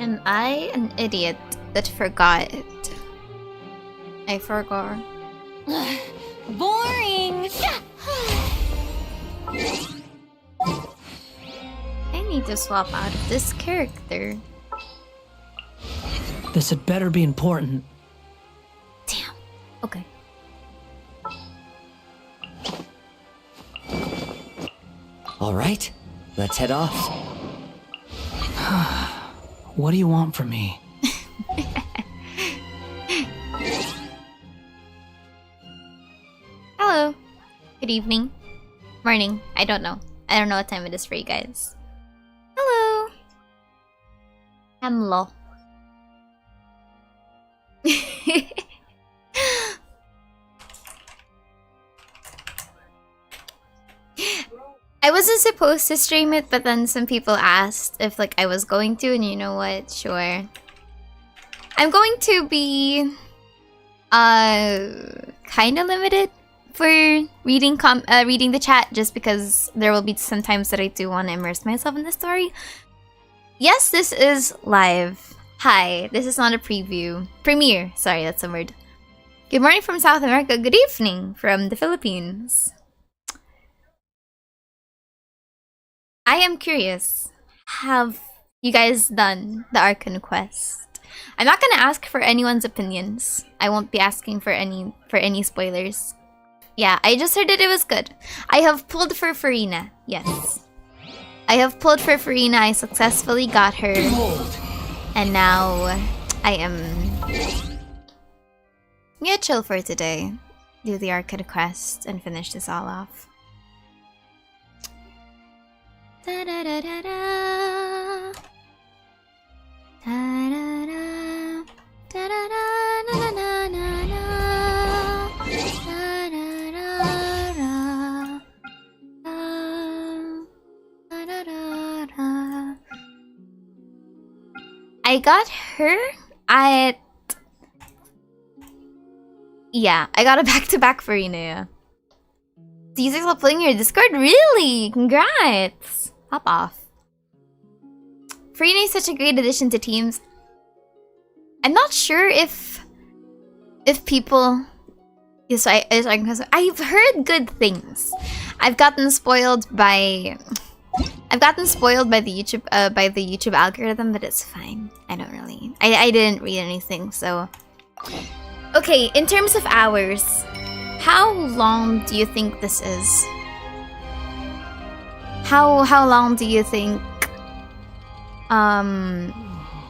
Am I an idiot that forgot it? I forgot. Boring! I need to swap out of this character. This had better be important. Damn. Okay. All right, let's head off. What do you want from me? Hello. Good evening. Morning. I don't know. I don't know what time it is for you guys. Hello. Hello. I wasn't supposed to stream it, but then some people asked if like I was going to, and you know what? Sure. I'm going to be kind of limited for reading reading the chat, just because there will be some times that I do want to immerse myself in the story. Yes, this is live. Hi, this is not a preview. Premiere. Sorry, that's a word. Good morning from South America. Good evening from the Philippines. I am curious. Have you guys done the Arcane quest? I'm not gonna ask for anyone's opinions. I won't be asking for any spoilers. Yeah, I just heard that it was good. I have pulled for Farina. Yes. I have pulled for Farina. I successfully got her. And now I am gonna chill for today. Do the Arcane quest and finish this all off. Da da da da da. Da da da. Da da da na na na na. Da da da da. Da da da da. I got her at... Yeah, I got a back-to-back for Farina. These are playing your Discord? Really? Congrats! Hop off. Farina is such a great addition to teams. I'm not sure if people... I've heard good things. I've gotten spoiled by the YouTube algorithm, but it's fine. I don't really... I didn't read anything, so... Okay, in terms of hours, how long do you think this is? How long do you think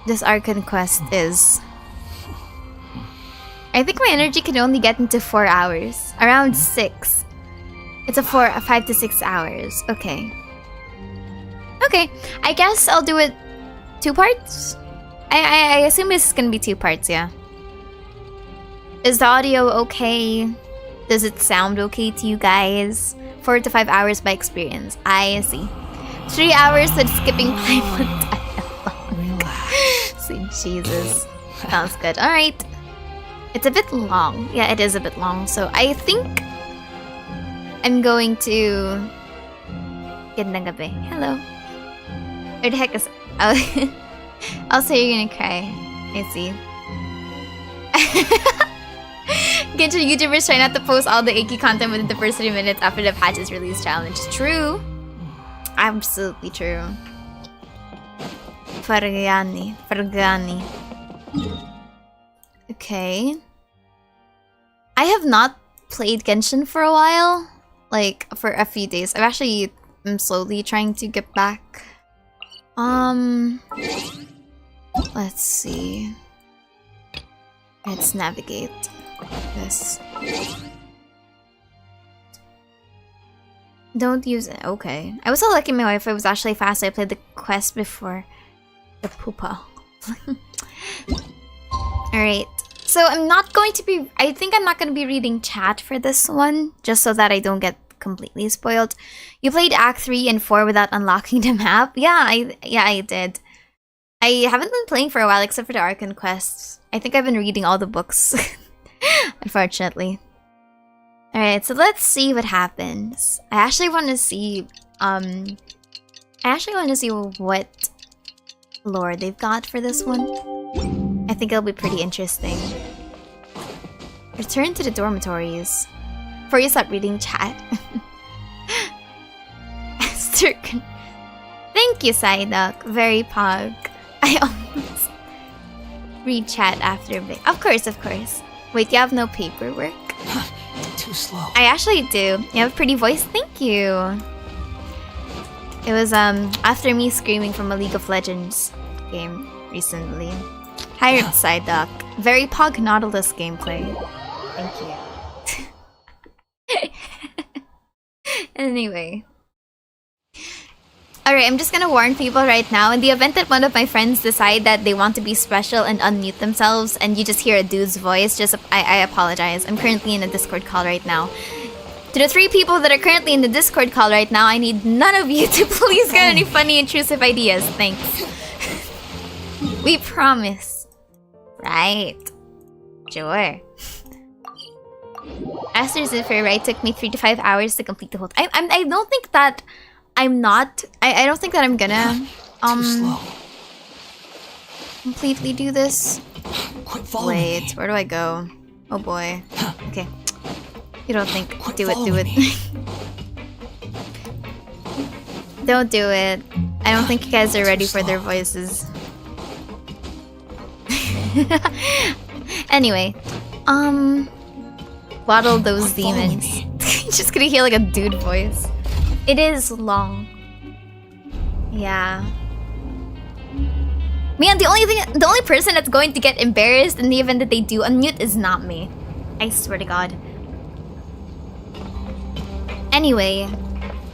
this Arcane quest is? I think my energy can only get into 4 hours. Around 6. It's a 5 to 6 hours. Okay. Okay, I guess I'll do it 2 parts? I assume this is gonna be 2 parts, yeah. Is the audio okay? Does it sound okay to you guys? 4 to 5 hours by experience. I see. 3 hours with skipping Paimon dialogue. Sweet Jesus. Sounds good. Alright. It's a bit long. Yeah, it is a bit long. So I think I'm going to... Gandang gabi. Hello. Where the heck is... Oh. Also, you're gonna cry. I see. Genshin YouTubers try not to post all the icky content within the first 3 minutes after the patch is released challenge. True. Absolutely true. Fargani. Okay. I have not played Genshin for a while. Like, for a few days. I'm slowly trying to get back. Let's see. Let's navigate this. Don't use it. Okay. I was so lucky my Wi-Fi was actually fast. I played the quest before the poopa. Alright. So I'm not going to be... I think I'm not going to be reading chat for this one, just so that I don't get completely spoiled. You played Act 3 and 4 without unlocking the map? Yeah, I did. I haven't been playing for a while except for the Arcane quests. I think I've been reading all the books. Unfortunately. Alright, so let's see what happens. I actually want to see what lore they've got for this one. I think it'll be pretty interesting. Return to the dormitories. Before you start reading chat. Esther. Thank you, Psyduck. Very pog. I almost read chat after a bit. Of course, of course. Wait, you have no paperwork? Too slow. I actually do. You have a pretty voice. Thank you. It was after me screaming from a League of Legends game recently. Hired Psyduck. Very pog Nautilus gameplay. Thank you. Anyway. Alright, I'm just gonna warn people right now. In the event that one of my friends decide that they want to be special and unmute themselves and you just hear a dude's voice, I apologize. I'm currently in a Discord call right now. To the 3 people that are currently in the Discord call right now, I need none of you to please get any funny, intrusive ideas. Thanks. We promise. Right. Sure. Aster's Infer, right? Took me 3 to 5 hours to complete the whole. I don't think that I'm not. I don't think that I'm gonna completely do this. Quit following me. Wait, where do I go? Oh boy. Okay. You don't think? Quit Do it. following me. Don't do it. I don't think you guys are ready for their voices. Anyway, waddle those demons. Just gonna hear like a dude voice. It is long. Yeah. Man, the only person that's going to get embarrassed in the event that they do unmute is not me. I swear to God. Anyway,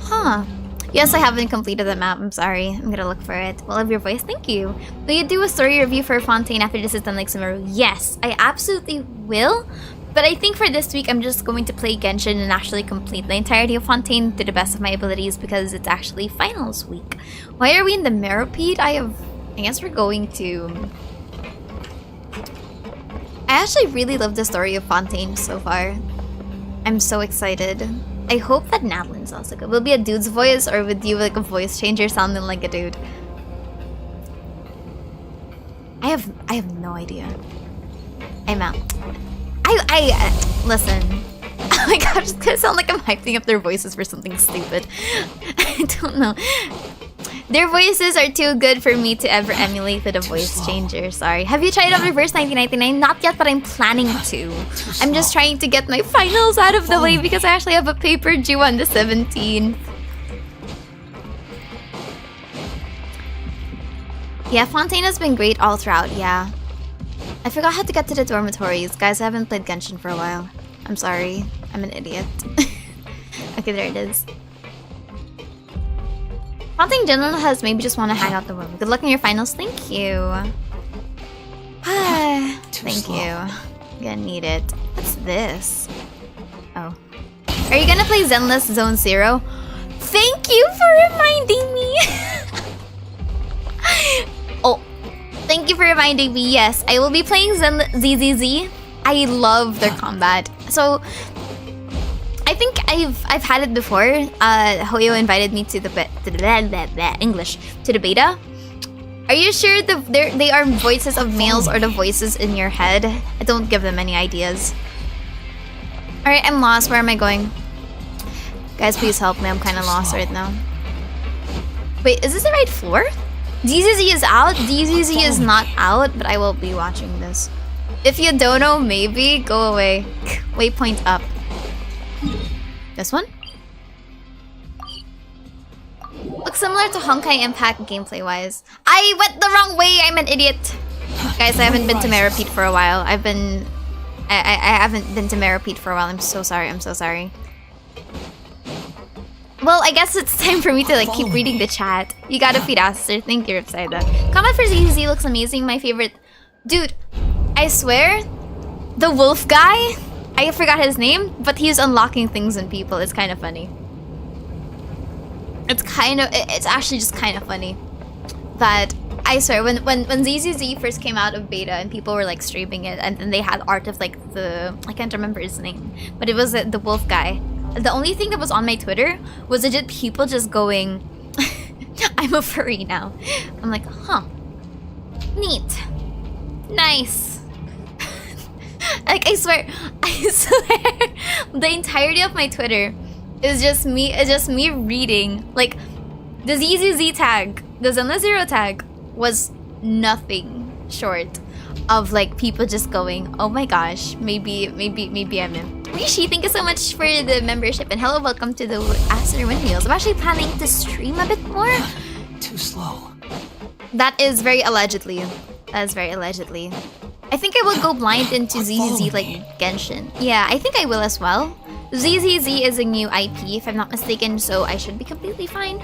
huh? Yes, I haven't completed the map. I'm sorry. I'm gonna look for it. Well, love your voice. Thank you. Will you do a story review for Fontaine after this is done like Sumeru? Yes, I absolutely will. But I think for this week, I'm just going to play Genshin and actually complete the entirety of Fontaine to the best of my abilities because it's actually finals week. Why are we in the Meropede? I guess we're going to... I actually really love the story of Fontaine so far. I'm so excited. I hope that Nadlin's also good. Will it be a dude's voice or would you like a voice changer sounding like a dude? I have no idea. I'm out. Listen. Oh my gosh, it's gonna sound like I'm hyping up their voices for something stupid. I don't know. Their voices are too good for me to ever emulate with a voice changer. Sorry. Have you tried out Reverse 1999? Not yet, but I'm planning to. I'm just trying to get my finals out of the way because I actually have a paper due on the 17th. Yeah, Fontaine has been great all throughout, yeah. I forgot how to get to the dormitories. Guys, I haven't played Genshin for a while. I'm sorry. I'm an idiot. Okay, there it is. Fontaine General has maybe just want to hang out the room. Good luck in your finals. Thank you. Thank you. I'm gonna need it. What's this? Oh. Are you gonna play Zenless Zone Zero? Thank you for reminding me. Oh. Thank you for reminding me. Yes, I will be playing ZZZ. I love their combat. So, I think I've had it before. Hoyo invited me to the beta. Are you sure they are voices of males or the voices in your head? I don't give them any ideas. All right, I'm lost. Where am I going? Guys, please help me. I'm kind of lost right now. Wait, is this the right floor? DZZ is out. DZZ is not out, but I will be watching this. If you don't know, maybe go away. Waypoint up. This one? Looks similar to Honkai Impact gameplay-wise. I went the wrong way! I'm an idiot! Guys, I haven't been to Meropede for a while. I haven't been to Meropede for a while. I'm so sorry. I'm so sorry. Well, I guess it's time for me to like keep reading the chat. You gotta feed Aster. Thank you, Ripsida. Comment for ZZ looks amazing. My favorite... Dude, I swear, the wolf guy... I forgot his name, but he's unlocking things in people. It's kind of funny. It's actually just kind of funny. That, I swear, when ZZZ first came out of beta and people were like streaming it, and then they had art of like I can't remember his name, but it was the wolf guy. The only thing that was on my Twitter was legit people just going, I'm a furry now. I'm like, huh. Neat. Nice. Like, I swear, the entirety of my Twitter is just me reading. Like, the ZZZ tag, the Zenless Zero tag, was nothing short of like people just going, oh my gosh, maybe I'm in. Rishi, thank you so much for the membership, and hello, welcome to the Aster Windmills. I'm actually planning to stream a bit more. Too slow. That is very allegedly. That is very allegedly. I think I will go blind into ZZZ like Genshin. Yeah, I think I will as well. ZZZ is a new IP, if I'm not mistaken, so I should be completely fine.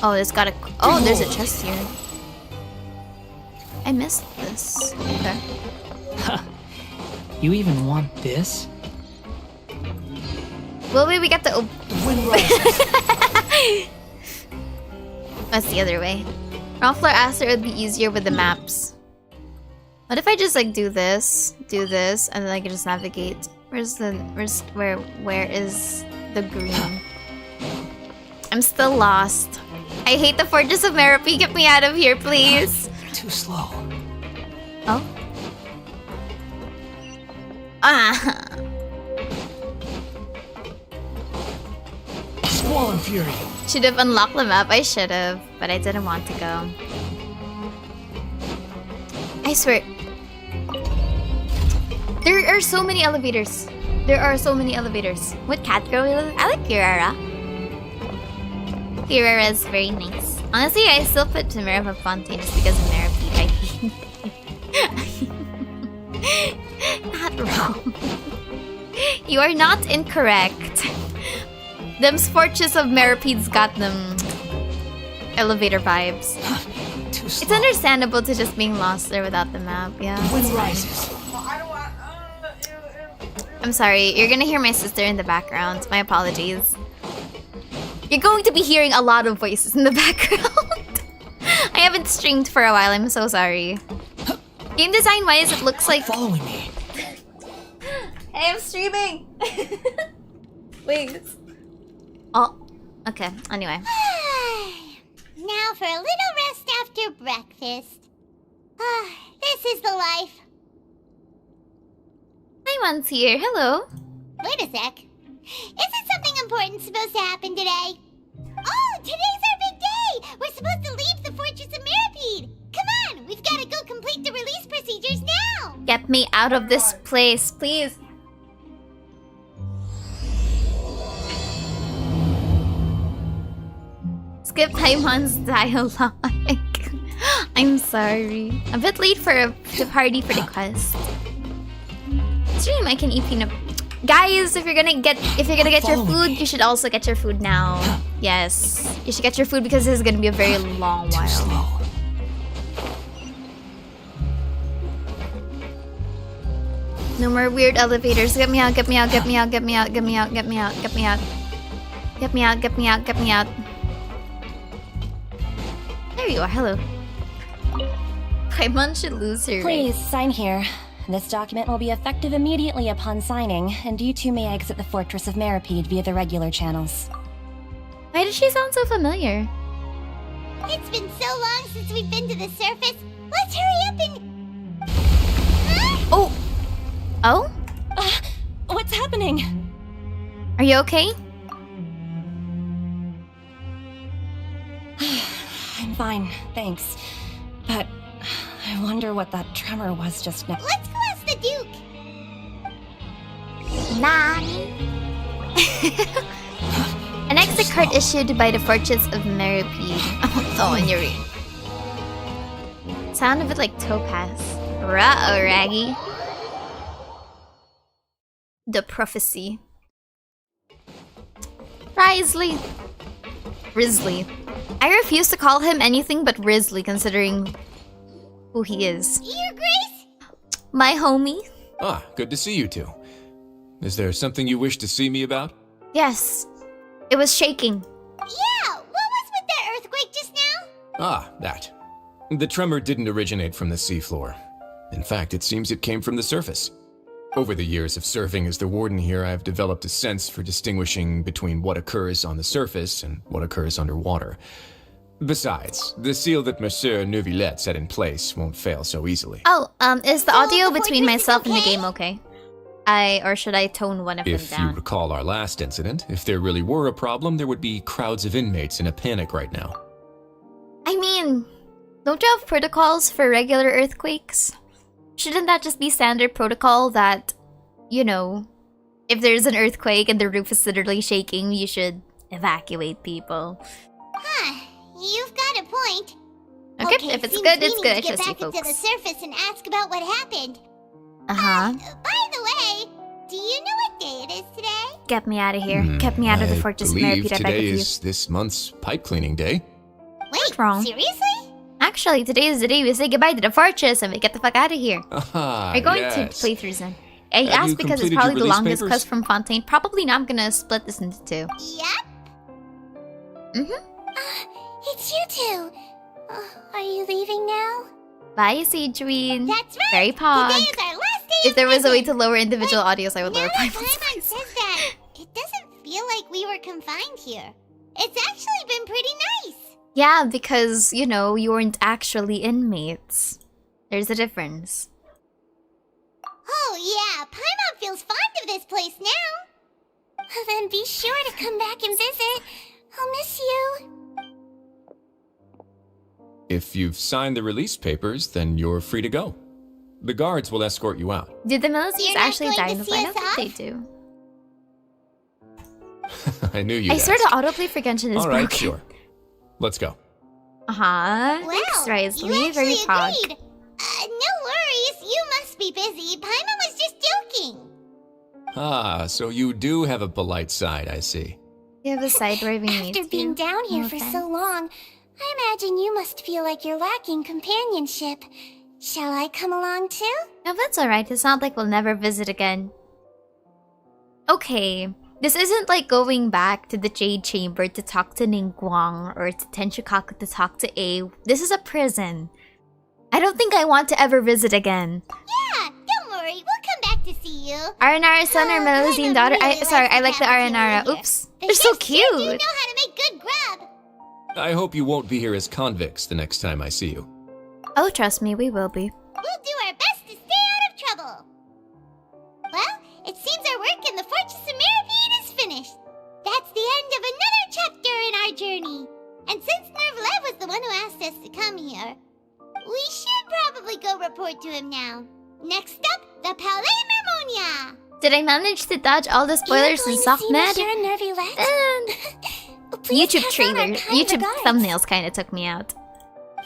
Oh, there's a chest here. I missed this. Okay. Huh. You even want this? Well, we get to Wind rises. That's the other way. Ground floor Aster would be easier with the maps. What if I just like do this, and then I can just navigate? Where is the green? I'm still lost. I hate the Fortress of Merope. Get me out of here, please. Too slow. Oh. Ah. Swollen Fury. Should have unlocked the map. I should have, but I didn't want to go. I swear. There are so many elevators. What cat girl? I like Kirara. Kirara is very nice. Honestly, I still put Tamara of Fontaine just because of Merope. Not wrong. You are not incorrect. Them's Fortress of Merope's got them elevator vibes. Too slow. It's understandable to just being lost there without the map, yeah. Wind rises. I'm sorry, you're gonna hear my sister in the background. My apologies. You're going to be hearing a lot of voices in the background. I haven't streamed for a while, I'm so sorry. Game design wise, it looks like... Following me. Hey, I'm streaming! Please. Oh, okay, anyway. Now for a little rest after breakfast. This is the life. Paimon's here, hello. Wait a sec. Isn't something important supposed to happen today? Oh, today's our big day! We're supposed to leave the Fortress of Meropide! Come on, we've got to go complete the release procedures now! Get me out of this place, please. Skip Paimon's dialogue. I'm sorry. A bit late for the party for the quest. Stream, I can eat peanut. Guys, if you're gonna get your food, you should also get your food now. Yes, you should get your food because this is gonna be a very long Too while. slow. No more weird elevators. Get me out, get me out, get me out, get me out, get me out, get me out, get me out. Get me out, get me out, get me out. There you are, hello. Paimon should lose her. Please, sign here. This document will be effective immediately upon signing, and you two may exit the Fortress of Meropide via the regular channels. Why does she sound so familiar? It's been so long since we've been to the surface. Let's hurry up and... Oh! Oh? What's happening? Are you okay? I'm fine, thanks. But I wonder what that tremor was just now. Let's go ask the Duke. Nani? An exit card issued by the Fortress of Meropide. Oh, and you're right. Sound a bit like Topaz. Ruh-oh, Raggy. The Prophecy. Risley. I refuse to call him anything but Risley, considering who he is. Your Grace? My homie? Ah, good to see you two. Is there something you wish to see me about? Yes. It was shaking. Yeah, what was with that earthquake just now? Ah, that. The tremor didn't originate from the seafloor. In fact, it seems it came from the surface. Over the years of serving as the warden here, I've developed a sense for distinguishing between what occurs on the surface and what occurs underwater. Besides, the seal that Monsieur Neuvillette set in place won't fail so easily. Oh, is the So audio the between fortress is myself and the okay? game okay? Or should I tone one of them If you down? recall our last incident, if there really were a problem, there would be crowds of inmates in a panic right now. I mean, don't you have protocols for regular earthquakes? Shouldn't that just be standard protocol that, you know, if there's an earthquake and the roof is literally shaking, you should evacuate people? Huh, you've got a point. Okay, if it's seems good, it's we good. need I to get trust you, back into the folks. surface and ask about what happened. Uh-huh. By the way, do you know what day it is today? Get me out of here. Get me out of the Fortress of believe Meripede, I beg today of you. is this month's pipe cleaning day. Wait, wrong? seriously? Actually, today is the day we say goodbye to the fortress and we get the fuck out of here. Aha, We're going yes. to playthroughs then. I Have asked you because it's completed probably your the release longest papers? quest from Fontaine. Probably not. I'm gonna split this into two. Yep. Mm-hmm. It's you two. Are you leaving now? Bye, Siegeween. That's right. Very pog. Today is our last day. If there was a way to visit. lower individual audios, I would Now lower that Paimon's Paimon voice. says that, it doesn't feel like we were confined here. It's actually been pretty nice. Yeah, because, you know, you weren't actually inmates. There's a difference. Oh yeah, Paimon feels fond of this place now. Then be sure to come back and visit. I'll miss you. If you've signed the release papers, then you're free to go. The guards will escort you out. Did the Melodies You're not actually going die to in the see fight? I us don't think they do. I knew you'd I swear ask. to autoplay for Genshin is All right, broken. sure. Let's go. Uh-huh. Well, Thanks, Risley. you Very actually pog. agreed. No worries, you must be busy. Paimon was just joking. Ah, so you do have a polite side, I see. You have a side where we need After being to. down here No for offense. so long, I imagine you must feel like you're lacking companionship. Shall I come along too? No, that's alright. It's not like we'll never visit again. Okay. This isn't like going back to the Jade Chamber to talk to Ningguang or to Tenshukaku to talk to A. This is a prison. I don't think I want to ever visit again. Yeah, don't worry, we'll come back to see you. Aranara's son or Melusine daughter? Sorry, I like the Aranara. cafeteria. Oops. The They're so chefs here do cute. know how to make good grub. I hope you won't be here as convicts the next time I see you. Oh, trust me, we will be. We'll do our best to stay out of trouble. Well, it seems our work in the Fortress of Meripede is finished. That's the end of another chapter in our journey. And since Neuvillette was the one who asked us to come here, we should probably go report to him now. Next up, the Palais Mermonia. Did I manage to dodge all the spoilers and soft med? YouTube trailer, YouTube thumbnails kind of took me out.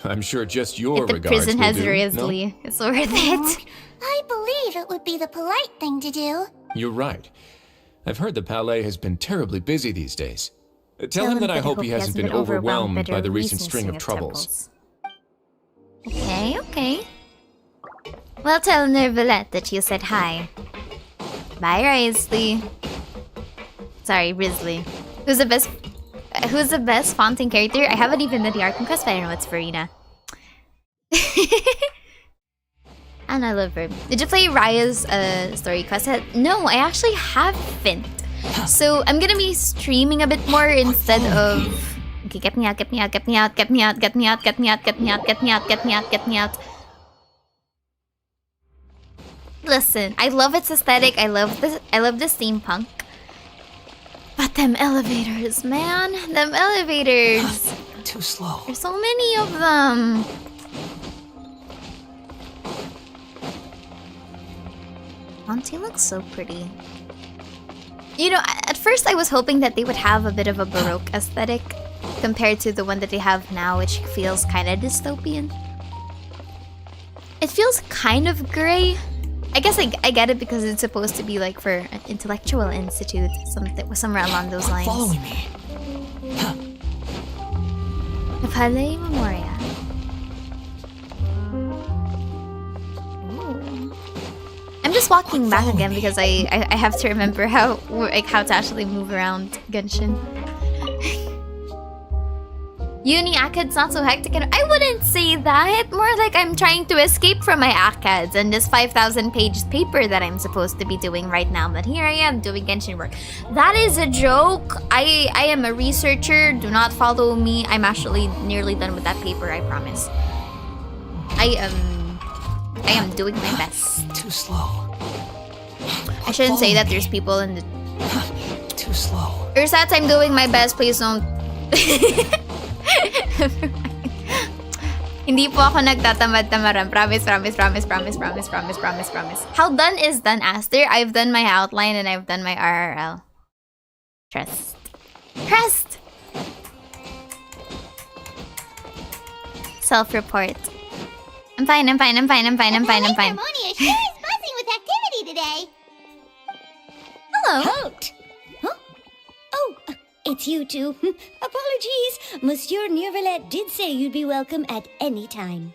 I'm sure just your If the regards prison will has do, no? Risley, it's worth it. I believe it would be the polite thing to do. You're right. I've heard the Palais has been terribly busy these days. Tell him that I hope he hasn't been overwhelmed by the recent string of troubles. Okay, okay. Well, tell Neuvillette that you said hi. Bye, Risley. Sorry, Risley. Who's the best Fontaine character? I haven't even done the Arkham quest, but I know it's Farina. And I love her. Did you play Raya's story quest? No, I actually haven't. So I'm gonna be streaming a bit more instead of. Okay, get me out, get me out, get me out, get me out, get me out, get me out, get me out, get me out, get me out, get me out. Listen, I love its aesthetic. I love the steampunk. But them elevators, man, them elevators. Too slow. There's so many of them. Fontaine looks so pretty. You know, at first I was hoping that they would have a bit of a Baroque aesthetic compared to the one that they have now, which feels kind of dystopian. It feels kind of gray. I guess I get it because it's supposed to be like for an intellectual institute, somewhere along those lines. Following me. The Palais Memoria. Ooh. I'm just walking back again because I have to remember how to actually move around Genshin. Uni ACAD's not so hectic. And I wouldn't say that. More like I'm trying to escape from my ACADs and this 5,000 page paper that I'm supposed to be doing right now. But here I am doing Genshin work. That is a joke. I am a researcher. Do not follow me. I'm actually nearly done with that paper, I promise. I am doing my best. Too slow. I shouldn't say Follow that me. there's people in the... Too slow. Ursats, I'm doing my best. Please don't... Hindi po ako nagtatamad-tamaran. Promise. How done is done, Aster? I've done my outline and I've done my RRL. Trust. Self-report. I'm fine. Harmonia sure is buzzing with activity today. Hello. Halt! Huh? Oh, it's you two. Apologies. Monsieur Neuvillette did say you'd be welcome at any time.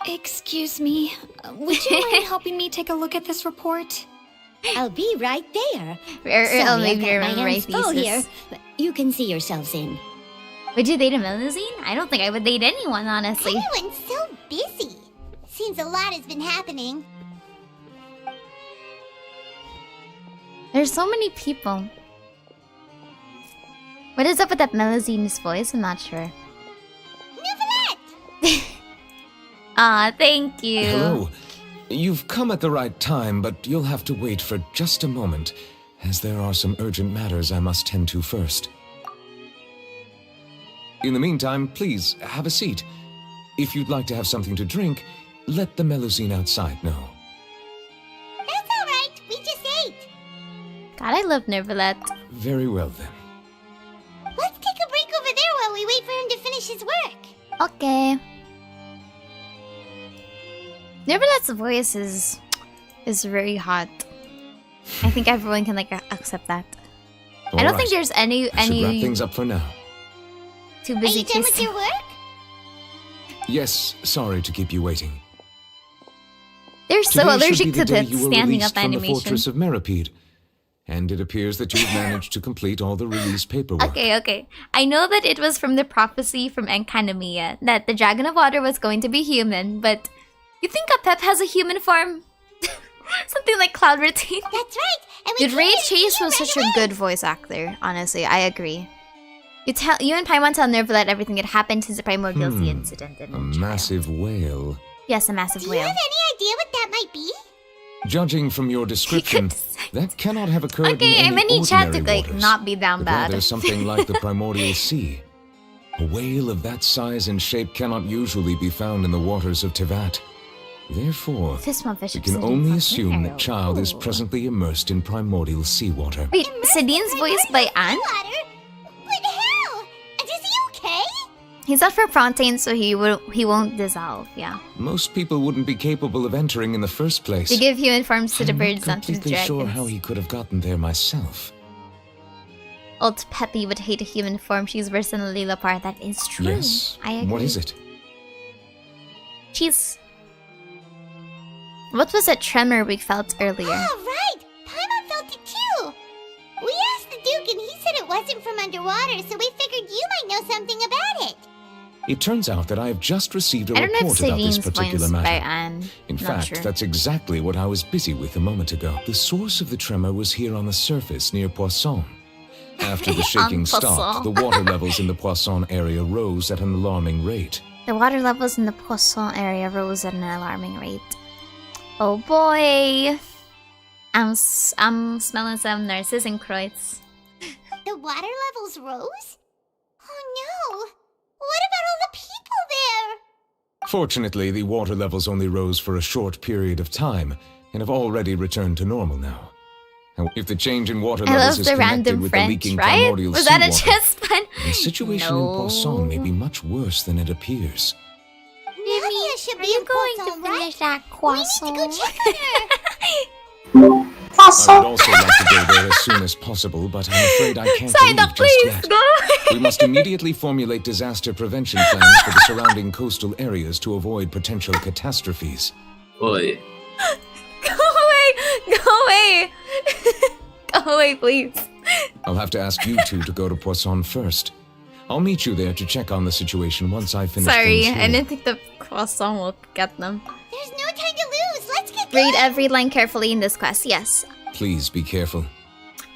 Excuse me. Would you mind helping me take a look at this report? I'll be right there. I'll Sorry, make I've you got my remember my hands full here, thesis. but you can see yourselves in. Would you date a Melusine? I don't think I would date anyone, honestly. Everyone's so busy. Seems a lot has been happening. There's so many people. What is up with that Melusine's voice? I'm not sure. Neuvillette! Aw, thank you. Hello. You've come at the right time, but you'll have to wait for just a moment, as there are some urgent matters I must tend to first. In the meantime, please, have a seat. If you'd like to have something to drink, let the Melusine outside know. That's alright, we just ate. God, I love Neuvillette. Very well, then. Let's take a break over there while we wait for him to finish his work. Okay. Neuvillette's voice is very hot. I think everyone can accept that. I don't think there's any I should wrap things up for now. too Are busy you done with chasing. your work? Yes, sorry to keep you waiting. They're so Today should allergic be to the day the you were standing released up from the animation. fortress of Meripede, and it appears that you've managed to complete all the release paperwork. Okay. I know that it was from the prophecy from Enkanomiya that the Dragon of Water was going to be human, but you think Apep has a human form? Something like Cloud Routine. That's right. And we Dude, Ray created Chase you was right such away. a good voice actor. Honestly, I agree. You and Paimon tell Neuvillette everything that happened since the Primordial Sea incident. A massive whale. Yes, a massive Do you whale. have any idea what that might be? Judging from your description, that cannot have occurred Okay, in I'm any in chat to ordinary like waters, not be down but bad. rather something like the Primordial Sea. A whale of that size and shape cannot usually be found in the waters of Tevat. Therefore, This one fish we is can sitting only fucking assume arrow. that child is Ooh. presently immersed in primordial seawater. Wait, Sadine's voice by Anne? Water? What the hell? Is he okay? He's not for Fontaine, so he won't dissolve. Yeah. Most people wouldn't be capable of entering in the first place. To give human forms to the I'm birds, not not to the completely dragons. sure how he could have gotten there myself. Old Peppy would hate a human form. She's worse than a Lillipar. That is true. Yes. I agree. What is it? She's... What was that tremor we felt earlier? Oh, right. Paimon felt it too. We asked the Duke and he said it wasn't from underwater, so we figured you might know something about it. It turns out that I have just received a I don't know if report about this Sadine's particular voice by matter. Anne. In Not fact, sure. that's exactly what I was busy with a moment ago. The source of the tremor was here on the surface near Poisson. After the shaking stopped, the water levels in the Poisson area rose at an alarming rate. The water levels in the Poisson area rose at an alarming rate. Oh boy! I'm smelling some nurses and croits. The water levels rose? Oh no. What about all the people there? Fortunately, the water levels only rose for a short period of time and have already returned to normal now. Now, if the change in water I levels love is the connected random with French, the leaking right? primordial Was that a seawater, chest pun? the situation in Poisson may be No. much worse than it appears. Navia should Are be you in going Poisson, to finish right? that We need to go croissant? check on her. I would also like to go there as soon as possible, but I'm afraid I can't Sign leave up, just please! yet. Go! We must immediately formulate disaster prevention plans for the surrounding coastal areas to avoid potential catastrophes. Oi. Go away! Go away! Go away, please. I'll have to ask you two to go to Poisson first. I'll meet you there to check on the situation once I finish Sorry, things I here. didn't think the croissant will get them. There's no time to lose. Let's get going. Read every line carefully in this quest, yes. Please be careful.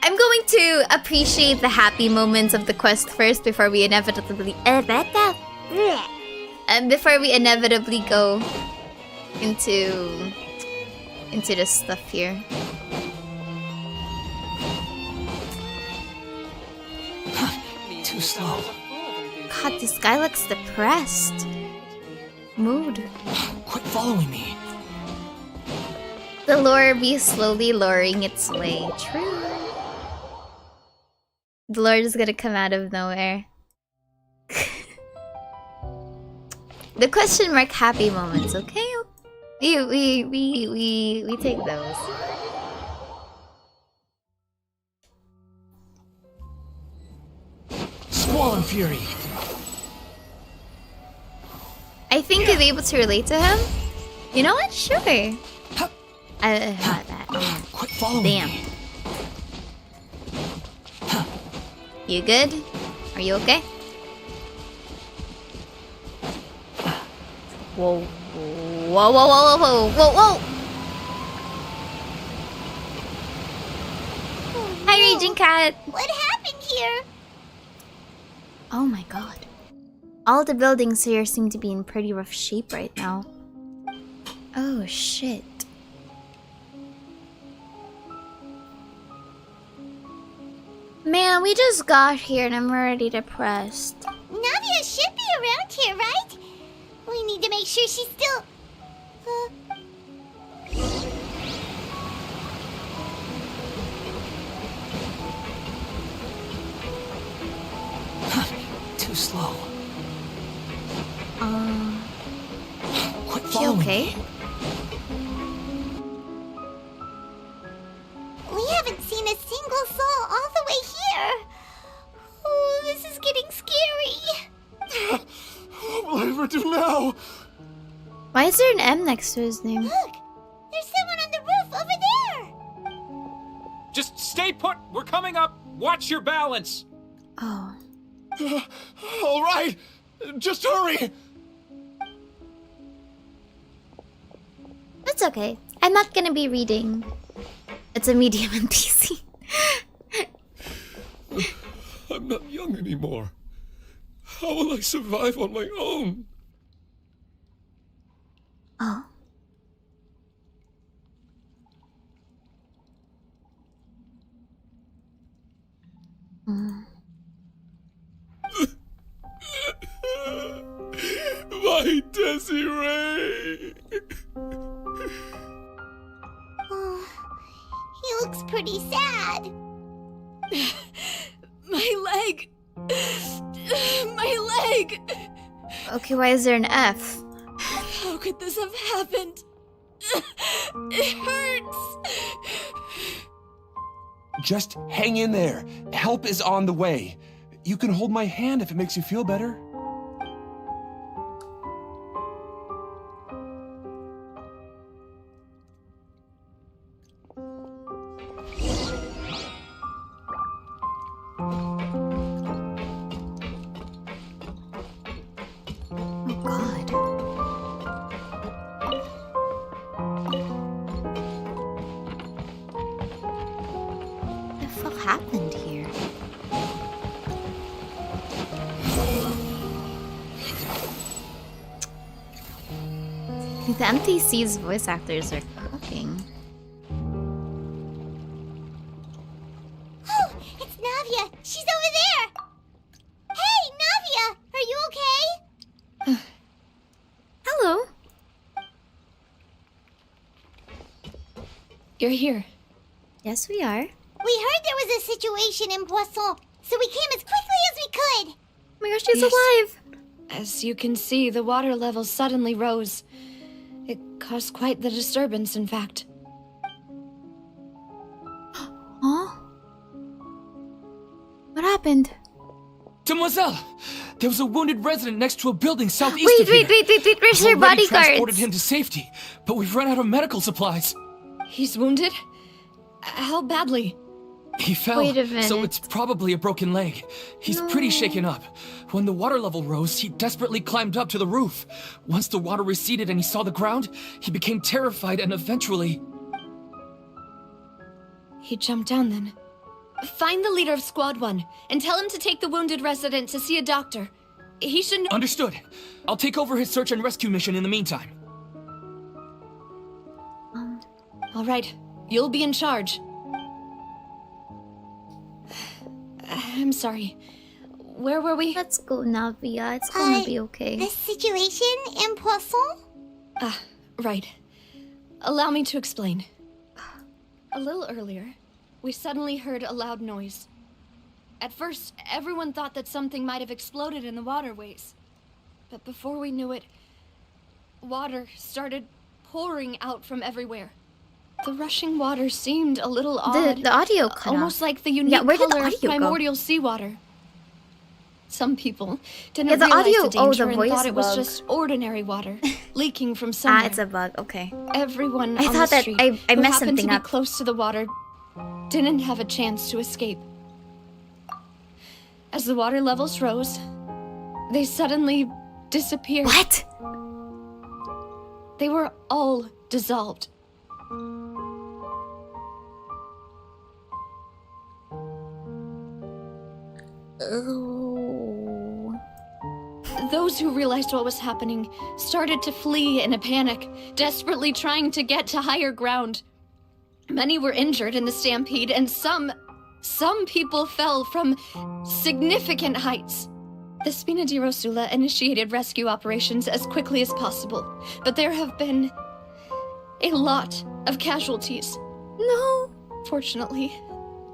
I'm going to appreciate the happy moments of the quest first before we inevitably go into this stuff here. Too slow. God, this guy looks depressed. Mood. Quit following me. The lore be slowly lowering its way. True. The lore is gonna come out of nowhere. The question mark happy moments, okay? We take those. Squall and Fury. I think you'll be able to relate to him. You know what? Sure. I had that. Quit following Damn. me. You good? Are you okay? Whoa. Whoa, whoa, whoa, whoa, whoa, whoa! Hi, Raging Cat! What happened here? Oh my god. All the buildings here seem to be in pretty rough shape right now. Oh shit. Man, we just got here and I'm already depressed. Navia should be around here, right? We need to make sure she's still... Too slow. Quit She following okay? me. We haven't seen a single soul all the way here. Oh, this is getting scary. What will I ever do now? Why is there an M next to his name? Look, there's someone on the roof over there. Just stay put. We're coming up. Watch your balance. Oh. All right, just hurry. That's okay. I'm not gonna be reading. It's a medium and PC. I'm not young anymore. How will I survive on my own? Oh. My Desiree! Oh, he looks pretty sad. My leg! My leg! Okay, why is there an F? How could this have happened? It hurts! Just hang in there. Help is on the way. You can hold my hand if it makes you feel better. Oh god. What the fuck happened here? The NPC's voice actors are cooking. Oh, it's Navia. She's over there. Hey, Navia, are you okay? Hello. You're here. Yes, we are. We heard there was a situation in Poisson, so we came as quickly as we could. Oh my gosh, she's Yes. alive. As you can see, the water level suddenly rose. It caused quite the disturbance, in fact. Huh? What happened? Demoiselle! There was a wounded resident next to a building southeast Wait, of here. wait, where's We've your already transported bodyguards? him to safety, but we've run out of medical supplies. He's wounded? How badly? He fell, Wait a so minute. it's probably a broken leg. He's pretty shaken up. When the water level rose, he desperately climbed up to the roof. Once the water receded and he saw the ground, he became terrified and eventually... He jumped down then. Find the leader of Squad 1 and tell him to take the wounded resident to see a doctor. He should know— Understood. I'll take over his search and rescue mission in the meantime. All right, you'll be in charge. I'm sorry. Where were we? Let's go, Navia. It's gonna be okay. The situation in Poisson? Right. Allow me to explain. A little earlier, we suddenly heard a loud noise. At first, everyone thought that something might have exploded in the waterways. But before we knew it, water started pouring out from everywhere. The rushing water seemed a little odd. The audio cut almost off. like the unique Yeah, where did the color of audio go? primordial seawater. Some people didn't the realize audio- the danger the and voice thought it was bug. just ordinary water leaking from somewhere. It's a bug. Okay. Everyone I on thought the that street I who messed happened to something be up. close to the water didn't have a chance to escape. As the water levels rose, they suddenly disappeared. What? They were all dissolved. Oh. Those who realized what was happening started to flee in a panic, desperately trying to get to higher ground. Many were injured in the stampede, and some people fell from significant heights. The Spina di Rosula initiated rescue operations as quickly as possible, but there have been a lot of casualties. No. Fortunately,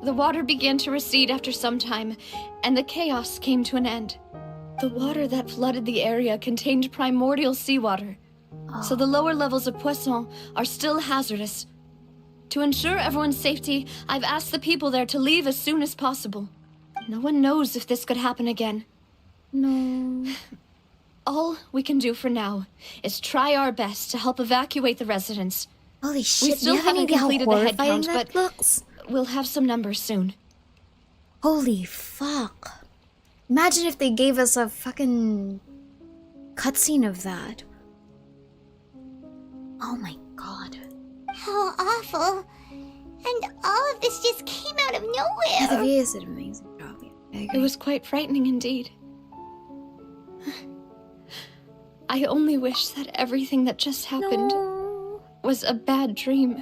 the water began to recede after some time, and the chaos came to an end. The water that flooded the area contained primordial seawater, so the lower levels of Poisson are still hazardous. To ensure everyone's safety, I've asked the people there to leave as soon as possible. No one knows if this could happen again. No. All we can do for now is try our best to help evacuate the residents. Holy shit! We still do you have any haven't idea how completed the head horrifying count, that but looks? we'll have some numbers soon. Holy fuck! Imagine if they gave us a fucking cutscene of that. Oh my god. How awful. And all of this just came out of Yeah, the nowhere. VAs did an amazing job. I agree. It was quite frightening indeed. I only wish that everything that just happened was a bad dream.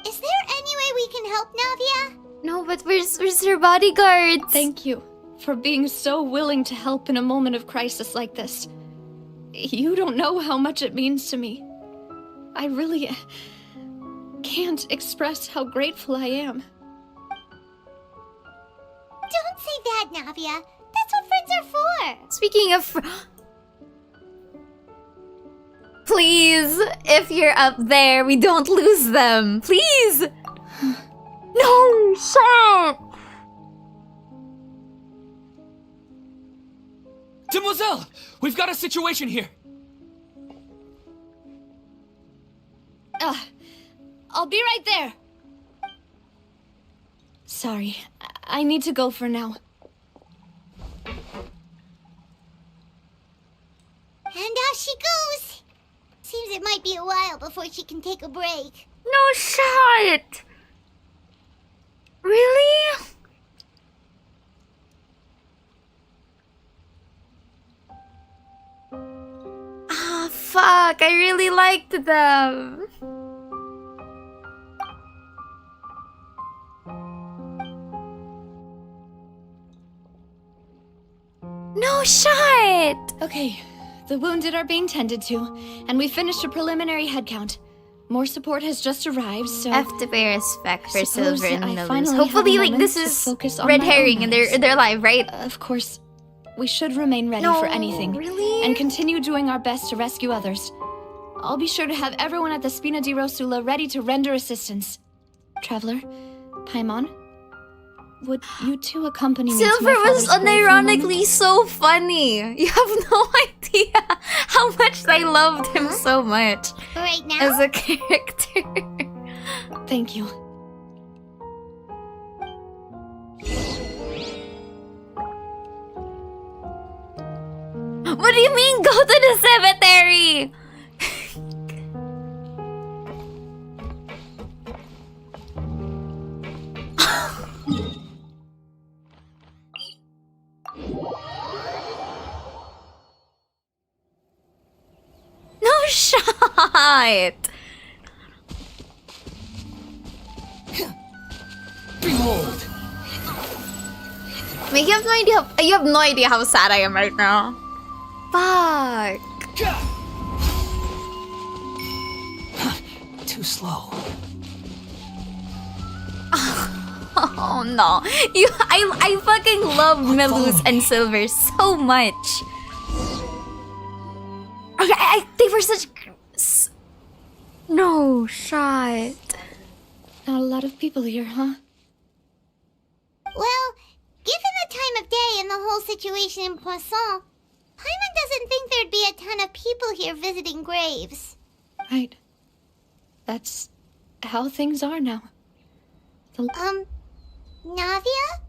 Is there any way we can help, Navia? No, but where's her bodyguards? Thank you for being so willing to help in a moment of crisis like this. You don't know how much it means to me. I really can't express how grateful I am. Don't say that, Navia. That's what friends are for. Speaking of please, if you're up there, we don't lose them. Please! No, shit! Demoiselle! We've got a situation here! I'll be right there. Sorry, I need to go for now. And off she goes. Seems it might be a while before she can take a break. No shot! Really? Ah, fuck. I really liked them. No shot! Okay, the wounded are being tended to, and we finished a preliminary head count. More support has just arrived, so I have to pay respect for Suppose Silver and I Nilus. finally Hopefully, have a like, moment this to is focus on red my herring own and matters. they're alive, right? Of course, we should remain ready No, for anything. really? And continue doing our best to rescue others. I'll be sure to have everyone at the Spina di Rosula ready to render assistance. Traveler, Paimon, would you two accompany me to Silver my was father's grave for a moment? unironically so funny. You have no idea how much I loved him so much Right now? as a character. Thank you. What do you mean, go to the cemetery? No shot! Behold! Like, you have no idea how sad I am right now. Fuck. Too slow. Oh no. I fucking love Melus and Silver so much. Okay, they were such... No shot. Not a lot of people here, huh? Well, given the time of day and the whole situation in Poisson, Paimon doesn't think there'd be a ton of people here visiting graves. Right. That's how things are now. Navia?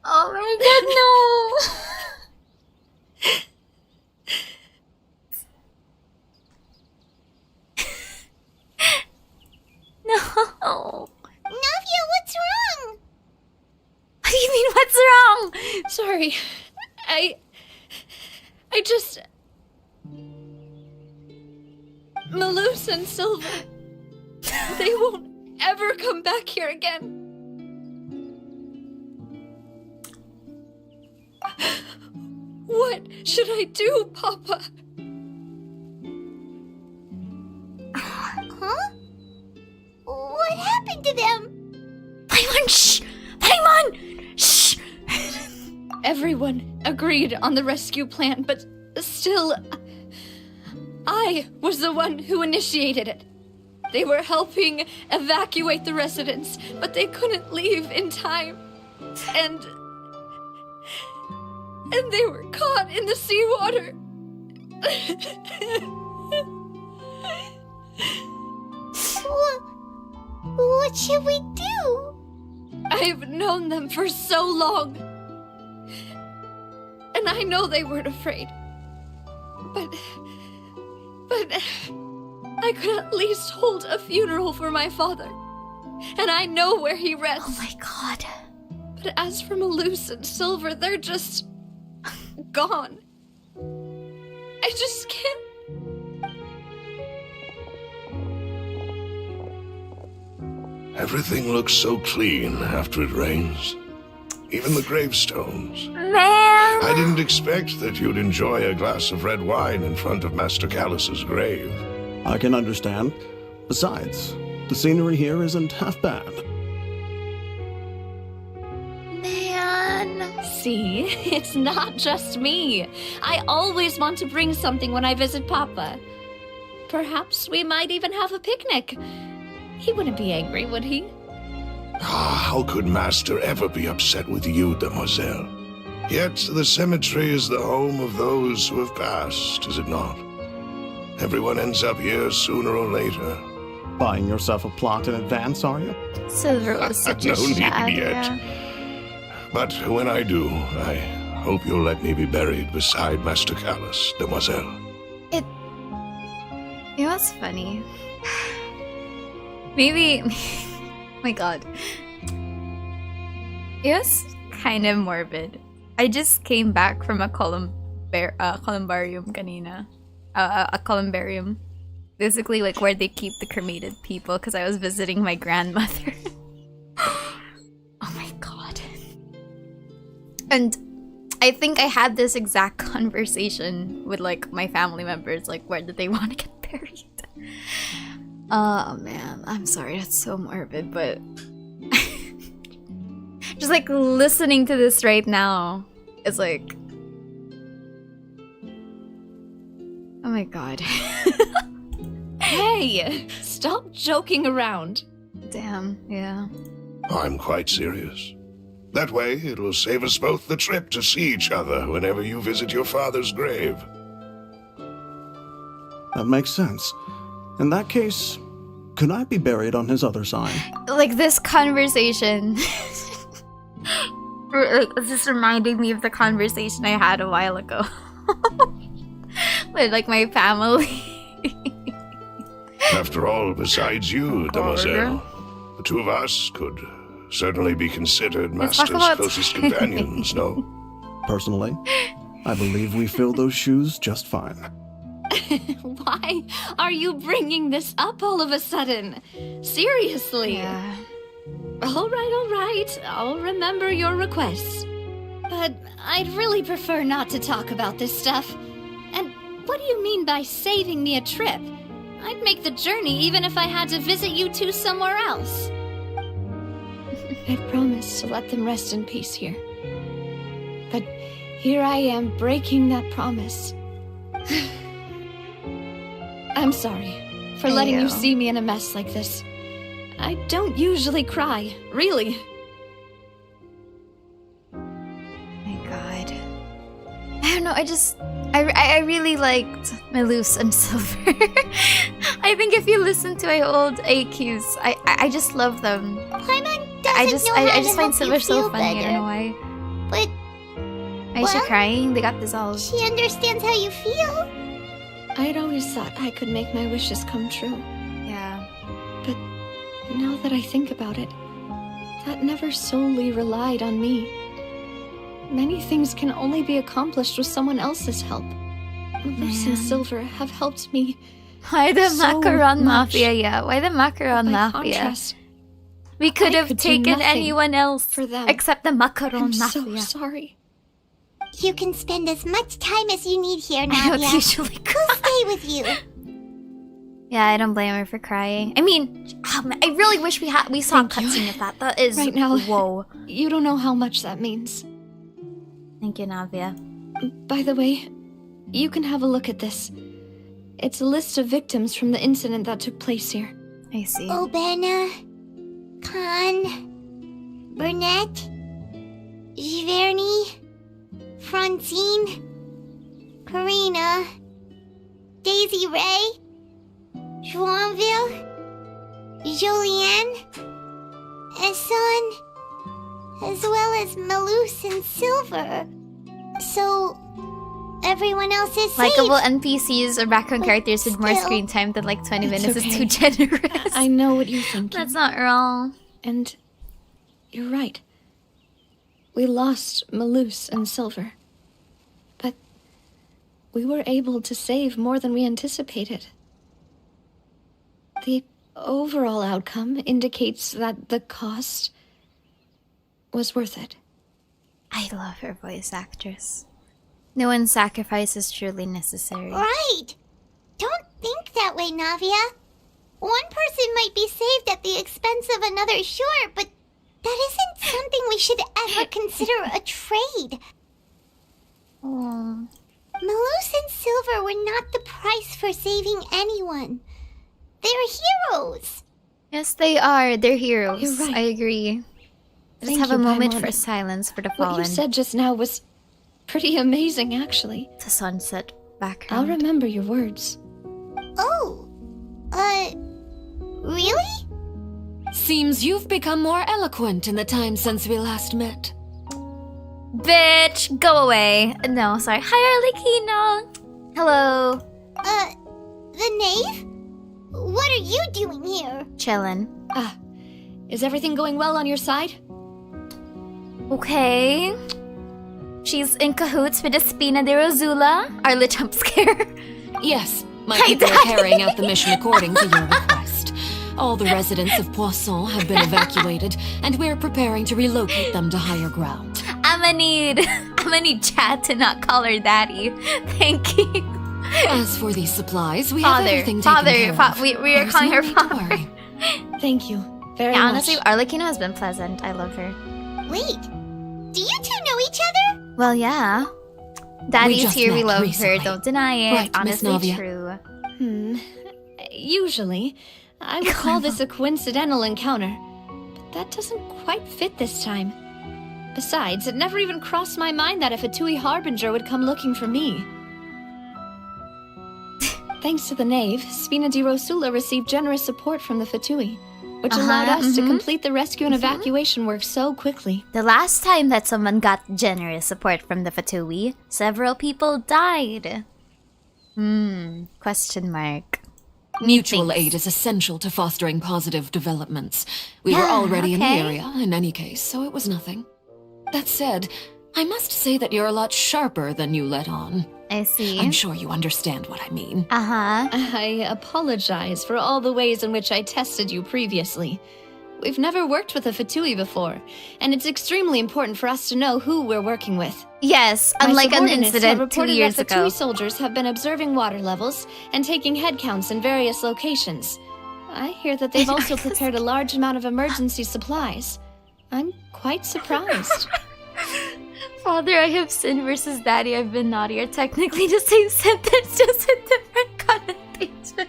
Oh my god, no! No! Navia, what's wrong? What do you mean, what's wrong? Sorry. I just... Melus and Silver... They won't ever come back here again. What should I do, Papa? Huh? What happened to them? Paimon, shh! Paimon! Shh! Everyone agreed on the rescue plan, but still... I was the one who initiated it. They were helping evacuate the residents, but they couldn't leave in time. And they were caught in the seawater. What should we do? I've known them for so long. And I know they weren't afraid. But I could at least hold a funeral for my father. And I know where he rests. Oh my god. But as for Melus and Silver, they're just... gone. I just can't... Everything looks so clean after it rains. Even the gravestones. Man! I didn't expect that you'd enjoy a glass of red wine in front of Master Callus's grave. I can understand. Besides, the scenery here isn't half bad. Man. See, it's not just me. I always want to bring something when I visit Papa. Perhaps we might even have a picnic. He wouldn't be angry, would he? Ah, how could Master ever be upset with you, Demoiselle? Yet the cemetery is the home of those who have passed, is it not? Everyone ends up here sooner or later. Buying yourself a plot in advance, are you? Silver was such No a need shag, yet. yeah. But when I do, I hope you'll let me be buried beside Master Callus, Demoiselle. It was funny. Maybe... my god. It was kind of morbid. I just came back from a columbarium kanina. A columbarium. Basically like where they keep the cremated people because I was visiting my grandmother. Oh my god. And I think I had this exact conversation with like my family members, like where did they want to get buried? Oh man, I'm sorry, that's so morbid, but just like listening to this right now is like, oh my god. Hey, stop joking around. Damn, yeah. I'm quite serious. That way, it'll save us both the trip to see each other whenever you visit your father's grave. That makes sense. In that case, Could I be buried on his other side? Like this conversation. It's just reminding me of the conversation I had a while ago. With like my family. After all, besides you, Demoiselle, the two of us could certainly be considered Master's closest companions, no? Personally, I believe we fill those shoes just fine. Why are you bringing this up all of a sudden? Seriously. Yeah. All right. I'll remember your requests. But I'd really prefer not to talk about this stuff. And what do you mean by saving me a trip? I'd make the journey even if I had to visit you two somewhere else. I promised to let them rest in peace here. But here I am breaking that promise. I'm sorry for letting you see me in a mess like this. I don't usually cry, really. My god. I don't know, I really liked Melus and Silver. I think if you listen to my old AQs, I just love them. Paimon I doesn't just find Silver so funny, I don't know why. But Why is she crying? They got dissolved. she understands how you feel. I'd always thought I could make my wishes come true. Yeah. But now that I think about it, that never solely relied on me. Many things can only be accomplished with someone else's help. Melus and Silver have helped me. Why the so Macaron much. Mafia, yeah? Why the Macaron By Mafia? contrast, We could I have could do taken nothing anyone else for them. except the Macaron I'm Mafia. so sorry. You can spend as much time as you need here, I Nadia. don't usually cry. We'll stay with you. Yeah, I don't blame her for crying. I mean, I really wish we saw a cutscene of that. That is Right now, whoa. You don't know how much that means. Thank you, Navia. By the way, you can have a look at this. It's a list of victims from the incident that took place here. I see. Obena, Khan, Burnett, Giverny, Francine, Karina, Daisy Ray, Joinville, Jolienne, Esson, as well as Melus and Silver. So, everyone else is safe. Likeable NPCs or background characters with more still- screen time than like 20 It's minutes okay. is too generous. I know what you're thinking. That's not wrong. And you're right. We lost Melus and Silver. But we were able to save more than we anticipated. The overall outcome indicates that the cost was worth it. I love her voice actress. No one's sacrifice is truly necessary. Right. Don't think that way, Navia. One person might be saved at the expense of another, sure, but that isn't something we should ever consider a trade. Oh. Melus and Silver were not the price for saving anyone. They're heroes. Yes, they are. They're heroes. You're right. I agree. Let's Thank have you, a moment Paimon. for silence for the What fallen. you said just now was pretty amazing, actually. The sunset I'll background. remember your words. Oh, really? Seems you've become more eloquent in the time since we last met. Bitch, go away. No, sorry. Hi, Arlecchino. Hello. The Knave? What are you doing here? Chillin'. Ah, is everything going well on your side? Okay. She's in cahoots with Espina de Rosula, our lit jump scare. Yes, my Hi, people are Daddy. carrying out the mission according to your request. All the residents of Poisson have been evacuated, and we're preparing to relocate them to higher ground. I'ma need Chad to not call her daddy. Thank you. As for these supplies, we have Father, everything taken care of. we are There's calling no her need to father. worry. Thank you very Yeah, much. honestly, Arlecchino has been pleasant. I love her. Wait, do you two know each other? Well, yeah. Daddy's just here, we met love recently. her. Don't deny it. Right, Miss Honestly, Navia? true. Usually, I would call this a coincidental encounter, but that doesn't quite fit this time. Besides, it never even crossed my mind that a Fatui Harbinger would come looking for me. Thanks to the Knave, Spina di Rosula received generous support from the Fatui, which allowed us to complete the rescue and evacuation work so quickly. The last time that someone got generous support from the Fatui, several people died. Question mark. Mutual aid is essential to fostering positive developments. We were already in the area, in any case, so it was nothing. That said, I must say that you're a lot sharper than you let on. I see. I'm sure you understand what I mean. I apologize for all the ways in which I tested you previously. We've never worked with a Fatui before, and it's extremely important for us to know who we're working with. Yes, unlike an incident 2 years that ago. Fatui soldiers have been observing water levels and taking head counts in various locations. I hear that they've also prepared a large amount of emergency supplies. I'm quite surprised. Father, I have sinned versus Daddy, I've been naughty are technically the same sentence, just with different connotations.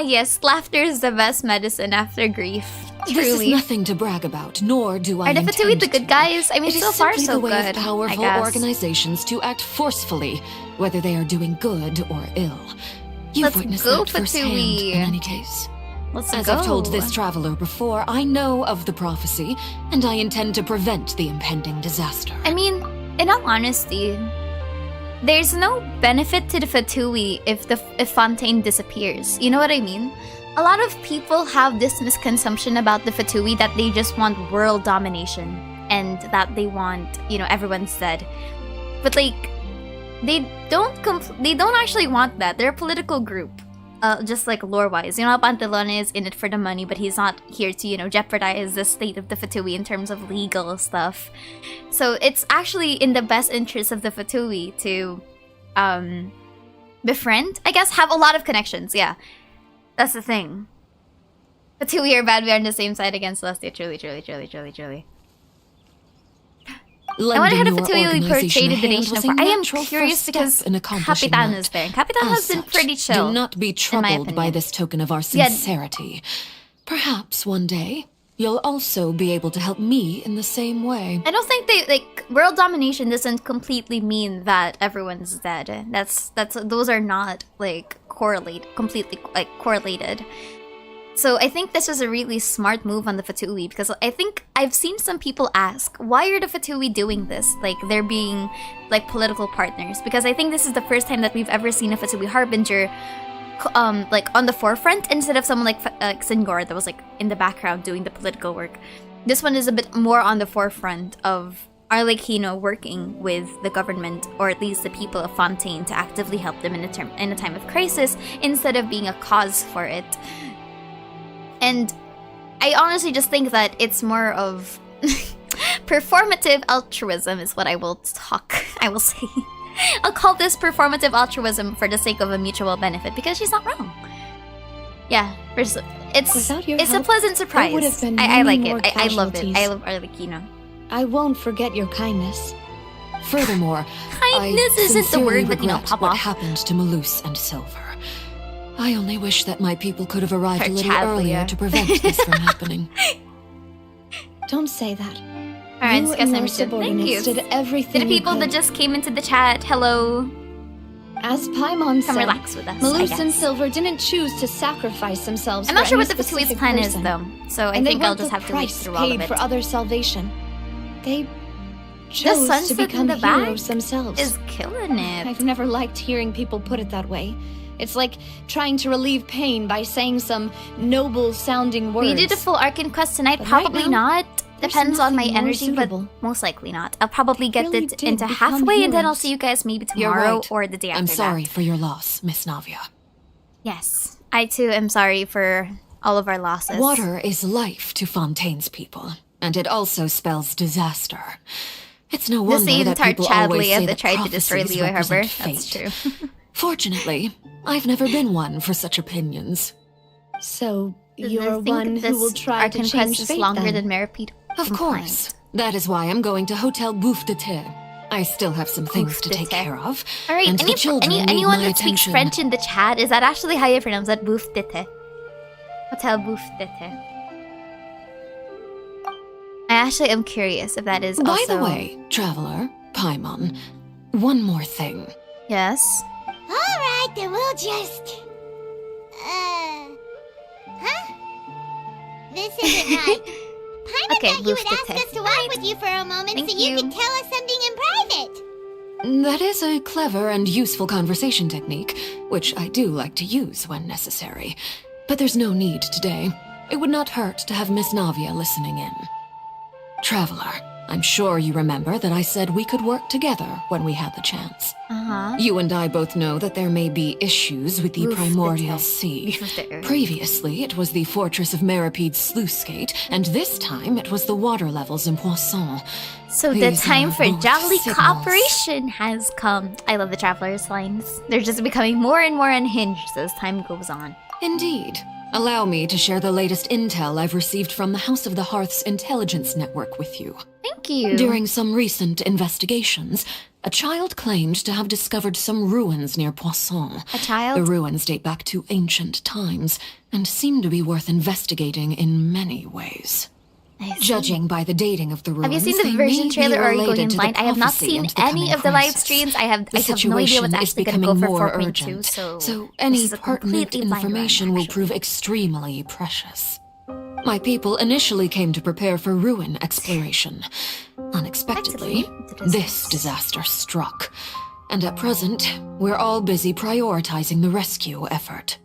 Yes, laughter is the best medicine after grief. Truly. This is nothing to brag about, nor do I Are the intend Fatui the good guys? I mean, It is so far simply so the way good, of powerful organizations to act forcefully, whether they are doing good or ill. You've Let's witnessed go, that firsthand, Fatui. in any case. Let's As go. I've told this traveler before, I know of the prophecy, and I intend to prevent the impending disaster. I mean, in all honesty, there's no benefit to the Fatui if Fontaine disappears. You know what I mean? A lot of people have this misconception about the Fatui that they just want world domination and that they want, you know, everyone's dead. But like, they don't actually want that. They're a political group. Just like lore-wise, you know, Pantalone is in it for the money, but he's not here to, you know, jeopardize the state of the Fatui in terms of legal stuff. So it's actually in the best interest of the Fatui to befriend, I guess, have a lot of connections. Yeah, that's the thing. Fatui are bad. We are on the same side against Celestia. Truly. I wonder how the Fatui will be portrayed in the Nation of War. I am curious because Capitan is there. Capitan has been pretty chill. Do not be troubled by this token of our sincerity. Perhaps one day you'll also be able to help me in the same way. I don't think world domination doesn't completely mean that everyone's dead. Those are not like completely correlated. So I think this was a really smart move on the Fatui, because I think I've seen some people ask, why are the Fatui doing this? Like, they're being like political partners. Because I think this is the first time that we've ever seen a Fatui Harbinger like on the forefront instead of someone like Singor that was like in the background doing the political work. This one is a bit more on the forefront of Arlecchino working with the government, or at least the people of Fontaine, to actively help them in a time of crisis instead of being a cause for it. And I honestly just think that it's more of performative altruism is what I will say. I'll call this performative altruism for the sake of a mutual benefit, because she's not wrong. Yeah, it's a pleasant surprise. I like it. I love it. I love Arlecchino. I won't forget your kindness. Furthermore, kindness isn't the word, but you know, pop what off. happened to Malus and Silver. I only wish that my people could have arrived a little earlier to prevent this from happening. Don't say that. Alright, you and your subordinates did everything. To the people that just came into the chat, hello. As Paimon said, relax with us, Malus and Silver didn't choose to sacrifice themselves. I'm not for sure any what the Fatui's specific plan person. is, though. So I And think they I'll weren't just the have to wait price through all of paid it. for other salvation. They chose to sunset in become the back heroes themselves. is killing it. I've never liked hearing people put it that way. It's like trying to relieve pain by saying some noble-sounding words. We did a full Arcane quest tonight. But Probably right now, not. Depends on my nothing more energy, but suitable. most likely not. I'll probably get really it did into become halfway, and then I'll heroes. see you guys maybe You're tomorrow right. or the day after I'm sorry that. for your loss, Miss Navia. Yes, I too am sorry for all of our losses. Water is life to Fontaine's people, and it also spells disaster. It's no The wonder same that people Chad always say Leah that that tried to destroy prophecies Leo Harbor. represent That's fate. true. Fortunately, I've never been one for such opinions. So I you're think one who this will try to Arcane change quest is fate longer then. than Meripede. Of course. That is why I'm going to Hotel Bouffe de Thé. I still have some things Bouffe to de take Thé. care of. All right, and the children need anyone my that speaks attention. French in the chat, is that actually how you pronounce that? Bouffe de Thé. Hotel Bouffe de Thé. I actually am curious if that is By also... the way, traveler, Paimon, one more thing. Yes? Alright, Alright, then we'll just... Huh? This isn't right. Paimon thought you would ask us to walk with you for a moment so you could tell us something in private. That is a clever and useful conversation technique, which I do like to use when necessary. But there's no need today. It would not hurt to have Miss Navia listening in. Traveler, I'm sure you remember that I said we could work together when we had the chance. You and I both know that there may be issues with the primordial sea. Previously, it was the fortress of Meripede's sluice gate, and this time it was the water levels in Poisson. So the time for jolly cooperation has come. I love the Traveler's lines. They're just becoming more and more unhinged as time goes on. Indeed. Allow me to share the latest intel I've received from the House of the Hearth's intelligence network with you. Thank you. During some recent investigations, a child claimed to have discovered some ruins near Poisson. A child? The ruins date back to ancient times and seem to be worth investigating in many ways. Judging by the dating of the ruins, have you seen the version trailer or are you going in blind? I have not seen any of the live streams. I have no idea what's actually going to go for 4.2, so any pertinent information will prove extremely precious. My people initially came to prepare for ruin exploration. Unexpectedly, this disaster struck. And at present, we're all busy prioritizing the rescue effort.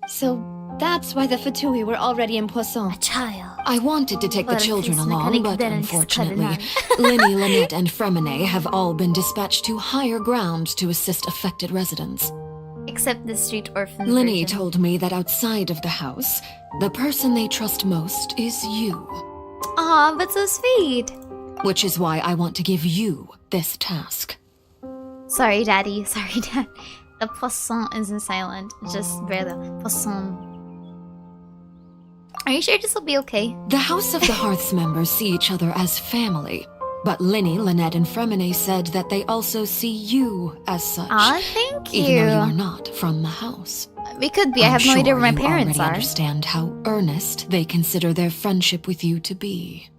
So that's why the Fatui were already in Poisson. A child. I wanted to take the children along, but unfortunately, Linny, Lynette, and Fremine have all been dispatched to higher ground to assist affected residents. Except the street orphan Linny version. told me that outside of the house, the person they trust most is you. Aw, but so sweet. Which is why I want to give you this task. Sorry, Daddy. Sorry, Dad. The Poisson isn't silent. Just bear the Poisson. Are you sure this will be okay? The House of the Hearth's members see each other as family, but Linny, Lynette, and Fremine said that they also see you as such. Aw, thank you. Even though you are not from the house. We could be. I have no idea where my parents are. I understand how earnest they consider their friendship with you to be.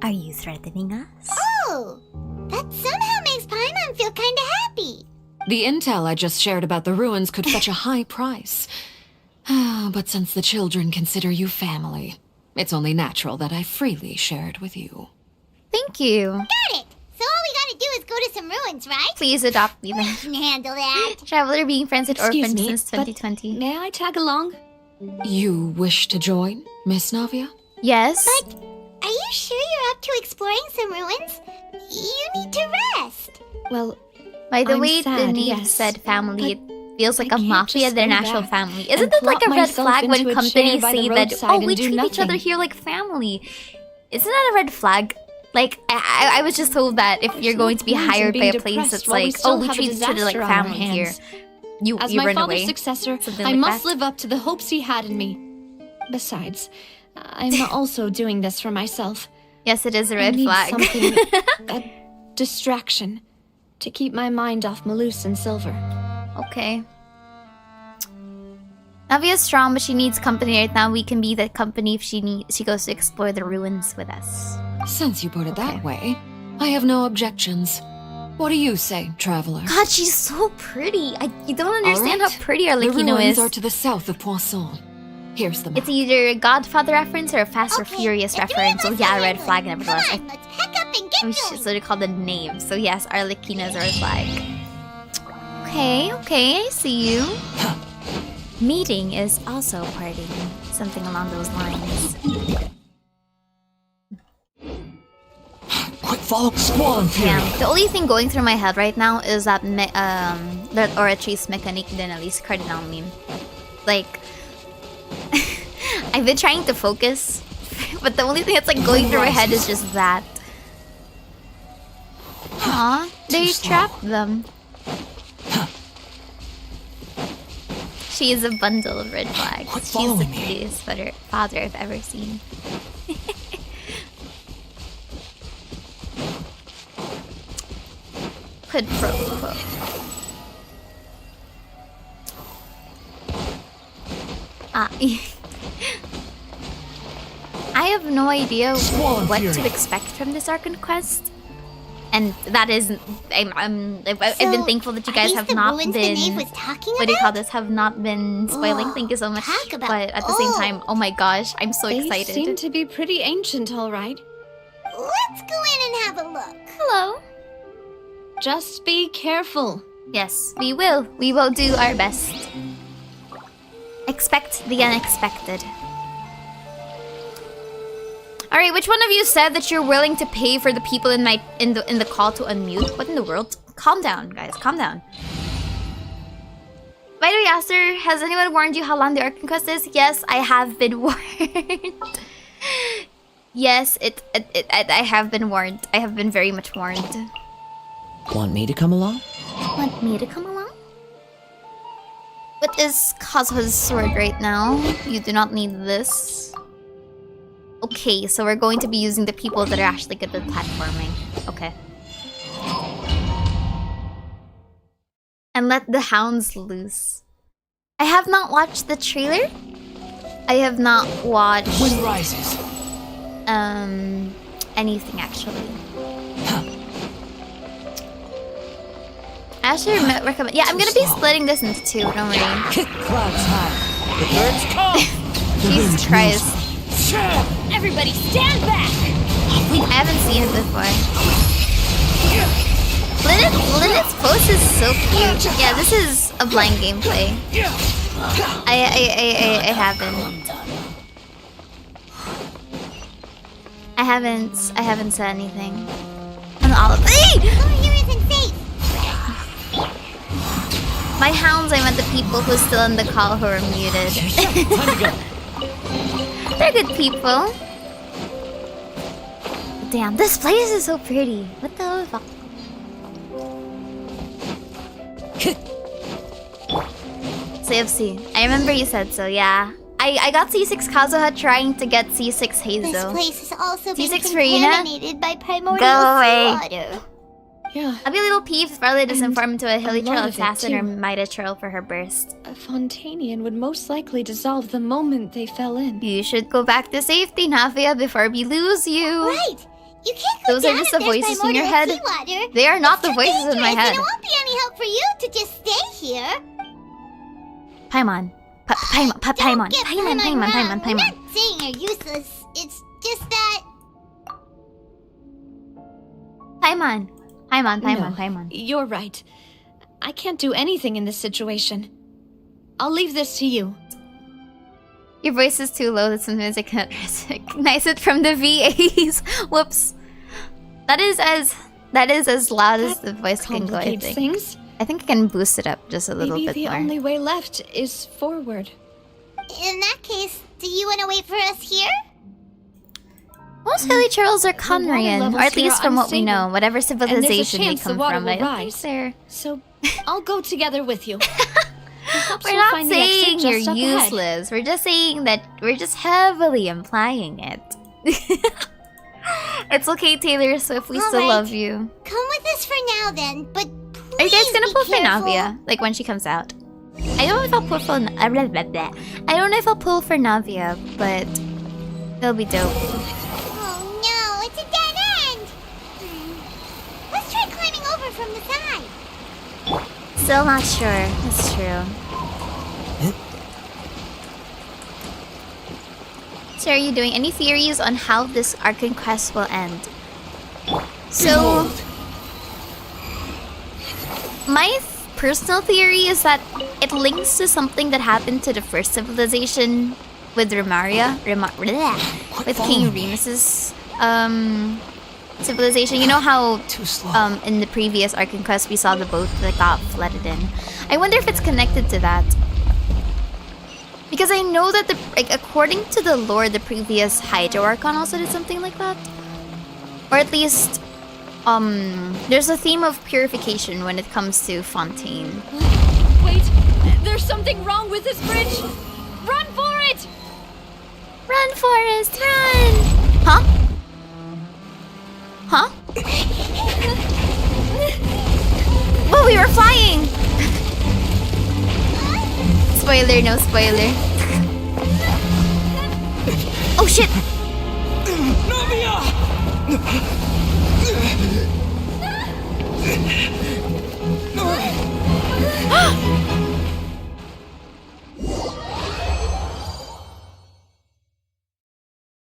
Are you threatening us? Oh, that somehow makes Paimon feel kinda happy. The intel I just shared about the ruins could fetch a high price. But since the children consider you family, it's only natural that I freely share it with you. Thank you. Got it! So all we gotta do is go to some ruins, right? Please adopt me then. We can handle that. Traveler being friends with orphans me, since 2020. May I tag along? You wish to join, Miss Navia? Yes. But are you sure you're up to exploring some ruins? You need to rest. Well, by the I'm way, sad, the Knave yes, said family, it feels like I a can't mafia, just their go natural back family. and Isn't it like a plop red myself flag when into a companies chair by the say that, roadside oh, and we do treat each other nothing? here like family? Isn't that a red flag? Like, I was just told that if you're going to be hired by a place, it's like, oh, we treat each other like family here. You As you my run father's away. successor, Something I like must that. live up to the hopes he had in me. Besides, I'm also doing this for myself. Yes, it is a I red need flag. something, a distraction, to keep my mind off Malus and Silver. Okay. Navia's strong, but she needs company right now. We can be that company if she goes to explore the ruins with us. Since you put it that way, I have no objections. What do you say, Traveler? God, she's so pretty. You don't understand All right. how pretty The Arlecchino ruins is. are to the south of Poisson. Here's the map. It's either a Godfather reference or a Fast or Furious reference. So yeah, red flag nevertheless. Come on, let's pack up and get It's going. literally called the name. So yes, Arlecchino is a red flag. Okay, I see you. Meeting is also partying. Something along those lines. Quick, follow Squall Fury. Yeah, the only thing going through my head right now is that that Aura Chase Mechanique de Annalise Cardinal meme. Like, I've been trying to focus, but the only thing that's like going through my head is just that. Aw, they trapped them. She is a bundle of red flags. She's the cutest father I've ever seen. Quid pro quo. I have no idea what to expect from this Archon quest. And that is, I've been thankful that you guys have not been. What do you call this? Have not been spoiling. Thank you so much. But at the same time, oh my gosh, I'm so excited. They seem to be pretty ancient, all right. Let's go in and have a look. Hello. Just be careful. Yes, we will. We will do our best. Expect the unexpected. All right, which one of you said that you're willing to pay for the people in the call to unmute? What in the world? Calm down, guys. Calm down. By the way, Aster, has anyone warned you how long the Arcane Quest is? Yes, I have been warned. Yes, I have been warned. I have been very much warned. Want me to come along? Want me to come along? What is Kazuha's sword right now? You do not need this. Okay, so we're going to be using the people that are actually good at platforming. Okay. And let the hounds loose. I have not watched the trailer. I have not watched... Wind rises. Anything actually. I should recommend... Yeah, I'm gonna be splitting this into two, don't worry. Clouds high. The birds come. Jesus Christ. Everybody stand back! I haven't seen it before. Lynette's pose is so cute. Yeah, this is a blind gameplay. I haven't said anything. And all of here isn't safe. My hounds, I meant the people who are still in the call who are muted. Time to go. They're good people. Damn, this place is so pretty. What the fuck? CFC. I remember you said so, yeah. I got C6 Kazuha trying to get C6 Hazel. This place is also being C6 Reina? contaminated by primordial Go away. water. Yeah. I'll be a little peeved if Violet doesn't form into a hilly trail assassin or Mida trail for her burst. A Fontanian would most likely dissolve the moment they fell in. You should go back to safety, Navia, before we lose you. Right. You can't go Those down are just if the there's voices in your head. primordial seawater. They are not It's the voices in my dangerous, head. And it won't be any help for you to just stay here. Paimon. Paimon. We're not saying you're useless. It's just that... Paimon. No, you're right. I can't do anything in this situation. I'll leave this to you. Your voice is too low that sometimes I cannot recognize it from the VAs. Whoops. That is as loud as the voice can go, I think. Things. I think I can boost it up just a little Maybe bit the more. only way left is forward. In that case, do you want to wait for us here? Most hilly trails are Conrian, or at least from what we know, whatever And there's a civilization we chance come the water from. will I don't rise. think they're... So I'll go together with you. We're not saying you're useless. We're just saying that we're just heavily implying it. It's okay, Taylor Swift. We still love you. Come with us for now, then. But please Are you guys gonna be pull for careful. Navia? Like when she comes out? I don't know if I'll pull for... I don't know if I'll pull for Navia, but it'll be dope. Oh no, it's a dead end. Let's try climbing over from the side. Still not sure. That's true. So are you doing any theories on how this Arcane Quest will end? So... my personal theory is that it links to something that happened to the first civilization with Remaria, with King Remus's civilization. You know how in the previous Arcane Quest we saw the boat that got flooded in. I wonder if it's connected to that. Because I know that according to the lore, the previous Hydro Archon also did something like that. Or at least there's a theme of purification when it comes to Fontaine. Wait, there's something wrong with this bridge. Run for it! Run, Forest, run! Huh? Huh? Oh, we were flying! Spoiler, no spoiler. Oh shit! Navia!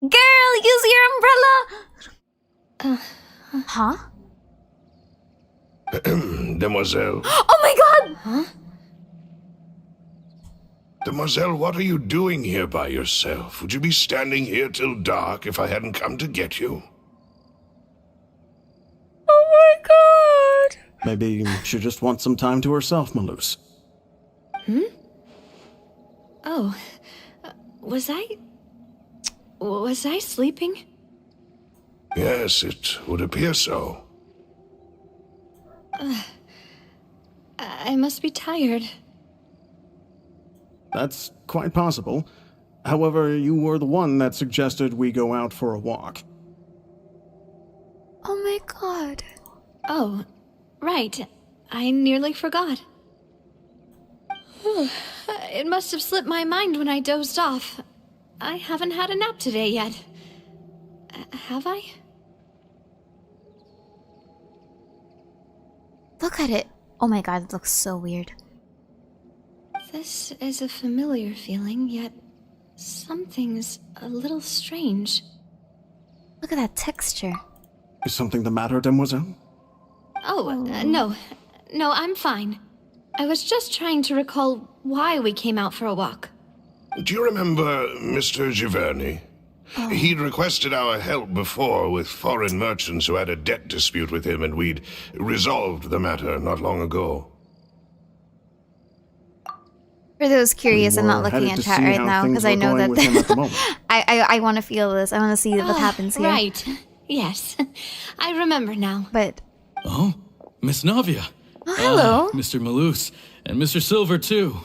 Girl, use your umbrella! Huh? Demoiselle. Oh my god! Huh? Demoiselle, what are you doing here by yourself? Would you be standing here till dark if I hadn't come to get you? Oh my god! Maybe she just wants some time to herself, Malus. Hmm? Oh. Was I sleeping? Yes, it would appear so. I must be tired. That's quite possible. However, you were the one that suggested we go out for a walk. Oh my god. Oh, right. I nearly forgot. It must have slipped my mind when I dozed off. I haven't had a nap today yet. Have I? Look at it. Oh my god, it looks so weird. This is a familiar feeling, yet something's a little strange. Look at that texture. Is something the matter, Demoiselle? No. No, I'm fine. I was just trying to recall why we came out for a walk. Do you remember Mr. Giverny? Oh. He'd requested our help before with foreign merchants who had a debt dispute with him, and we'd resolved the matter not long ago. For those curious, I'm not looking at chat right now because I know that I want to feel this. I want to see what happens here. Right. Yes. I remember now. But oh, Miss Navia. Oh, hello. Mr. Malus and Mr. Silver too.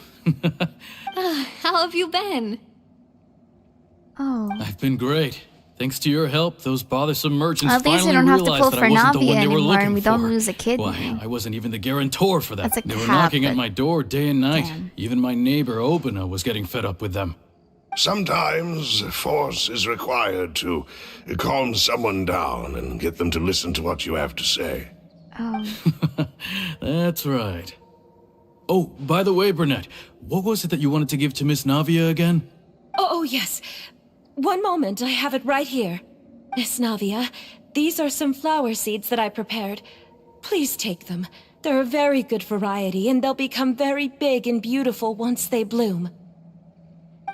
How have you been? Oh. I've been great. Thanks to your help, those bothersome merchants at least we finally don't have to realized pull that for I wasn't the one Navia they were anymore, looking and we don't for. lose a kidney. Why, I wasn't even the guarantor for them. That's a They were cap, knocking but- at my door day and night. Damn. Even my neighbor Obina was getting fed up with them. Sometimes force is required to calm someone down and get them to listen to what you have to say. Oh. That's right. Oh, by the way, Burnett, what was it that you wanted to give to Miss Navia again? Oh, yes. One moment, I have it right here. Miss Navia, these are some flower seeds that I prepared. Please take them. They're a very good variety, and they'll become very big and beautiful once they bloom.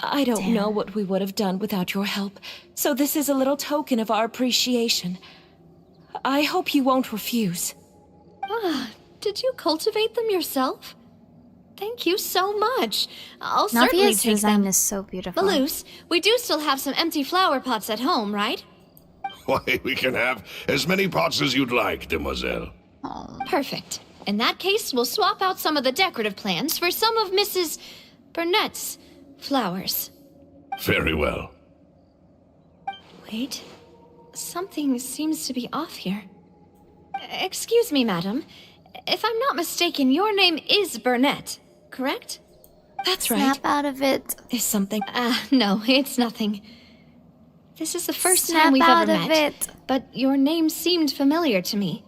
I don't know what we would have done without your help, so this is a little token of our appreciation. I hope you won't refuse. Did you cultivate them yourself? Thank you so much. I'll certainly Navia's take design them. is so beautiful. Malus, we do still have some empty flower pots at home, right? Why, we can have as many pots as you'd like, demoiselle. Perfect. In that case, we'll swap out some of the decorative plants for some of Mrs. Burnett's flowers. Very well. Wait. Something seems to be off here. Excuse me, madam. If I'm not mistaken, your name is Burnett, correct? That's right. Snap out of it. Is something... No, it's nothing. This is the first Snap time we've out ever of met, it. but your name seemed familiar to me.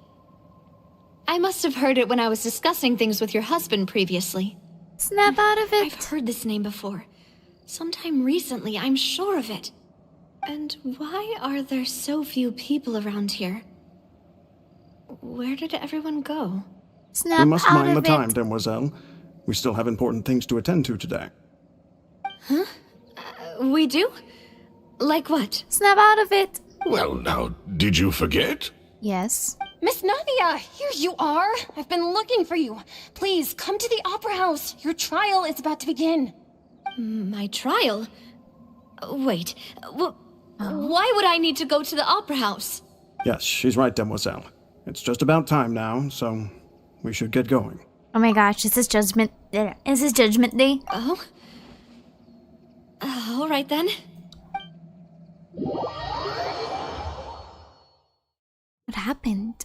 I must have heard it when I was discussing things with your husband previously. Snap out of it. I've heard this name before. Sometime recently, I'm sure of it. And why are there so few people around here? Where did everyone go? Snap We must out mind the of time, it. Demoiselle. We still have important things to attend to today. Huh? We do? Like what? Snap out of it. Well, now, did you forget? Yes. Miss Navia, here you are. I've been looking for you. Please, come to the Opera House. Your trial is about to begin. My trial? Wait, why would I need to go to the Opera House? Yes, she's right, Demoiselle. It's just about time now, so we should get going. Oh my gosh, is this judgment? Is this Judgment Day? Oh? All right then. What happened?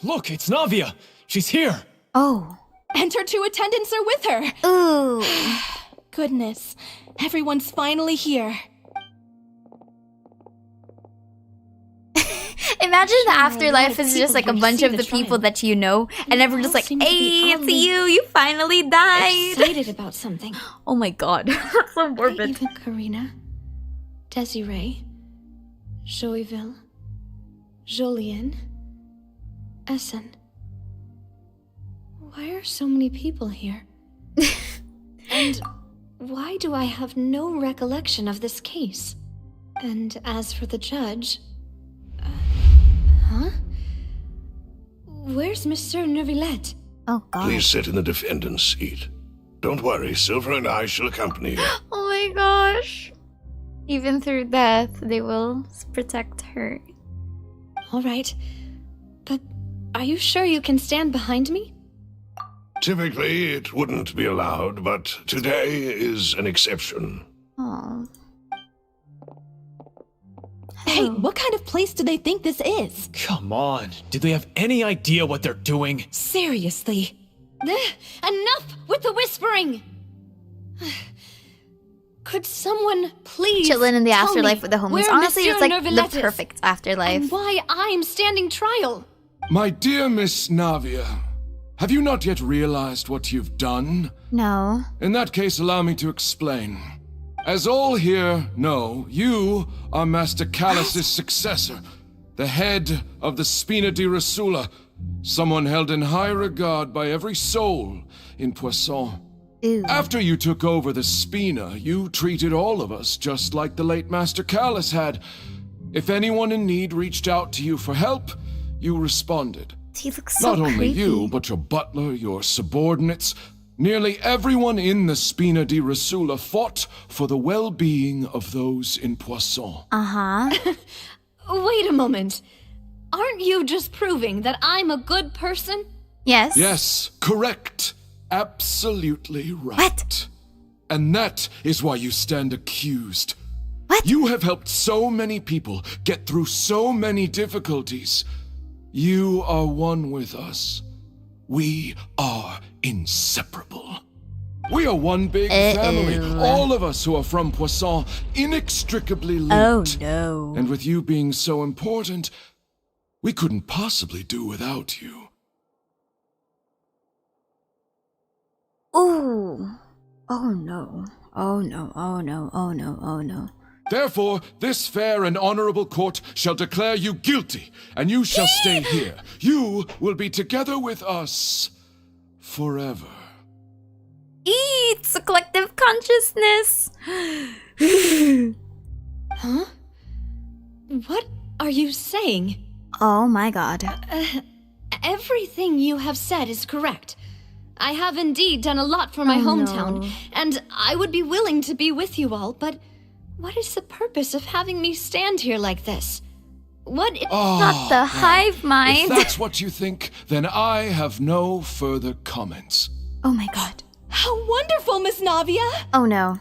Look, it's Navia. She's here. Oh. And her two attendants are with her. Ooh. Goodness, everyone's finally here. It imagine the afterlife is just like a bunch of the people that you know, and everyone's just like, "Hey, it's you! You finally died!" Excited about something. Oh my god, that's so morbid. Even Karina, Desiree, Joyville, Jolien, Essen. Why are so many people here? And why do I have no recollection of this case? And as for the judge... huh? Where's Mr. Neuvillette? Oh god. Please sit in the defendant's seat. Don't worry, Silver and I shall accompany you. Oh my gosh. Even through death, they will protect her. All right. But are you sure you can stand behind me? Typically, it wouldn't be allowed, but today is an exception. Oh. Hey, what kind of place do they think this is? Come on. Do they have any idea what they're doing? Seriously. Enough with the whispering! Could someone please Chilling in the tell afterlife me with the homeless. where Honestly, Monsieur it's like Neuvillette the is, perfect afterlife. and why I'm standing trial? My dear Miss Navia, have you not yet realized what you've done? No. In that case, allow me to explain. As all here know, you are Master Callus's successor, the head of the Spina di Rosula, someone held in high regard by every soul in Poisson. Ew. After you took over the Spina, you treated all of us just like the late Master Callus had. If anyone in need reached out to you for help, you responded. He looks so Not only creepy. you, but your butler, your subordinates, nearly everyone in the Spina di Rosula fought for the well-being of those in Poisson. Uh-huh. Wait a moment. Aren't you just proving that I'm a good person? Yes. Yes, correct. Absolutely right. What? And that is why you stand accused. What? You have helped so many people get through so many difficulties. You are one with us. We are inseparable. We are one big family. All of us who are from Poisson, inextricably linked. Oh no. And with you being so important, we couldn't possibly do without you. Ooh. Oh no. Oh no. Oh no. Oh no. Oh no. Therefore, this fair and honorable court shall declare you guilty, and you shall stay here. You will be together with us forever. It's a collective consciousness. Huh? What are you saying? Oh my god. Everything you have said is correct. I have indeed done a lot for my hometown, and I would be willing to be with you all, but what is the purpose of having me stand here like this? What if... Not the hive mind. If that's what you think, then I have no further comments. Oh my god. How wonderful, Miss Navia! Oh no.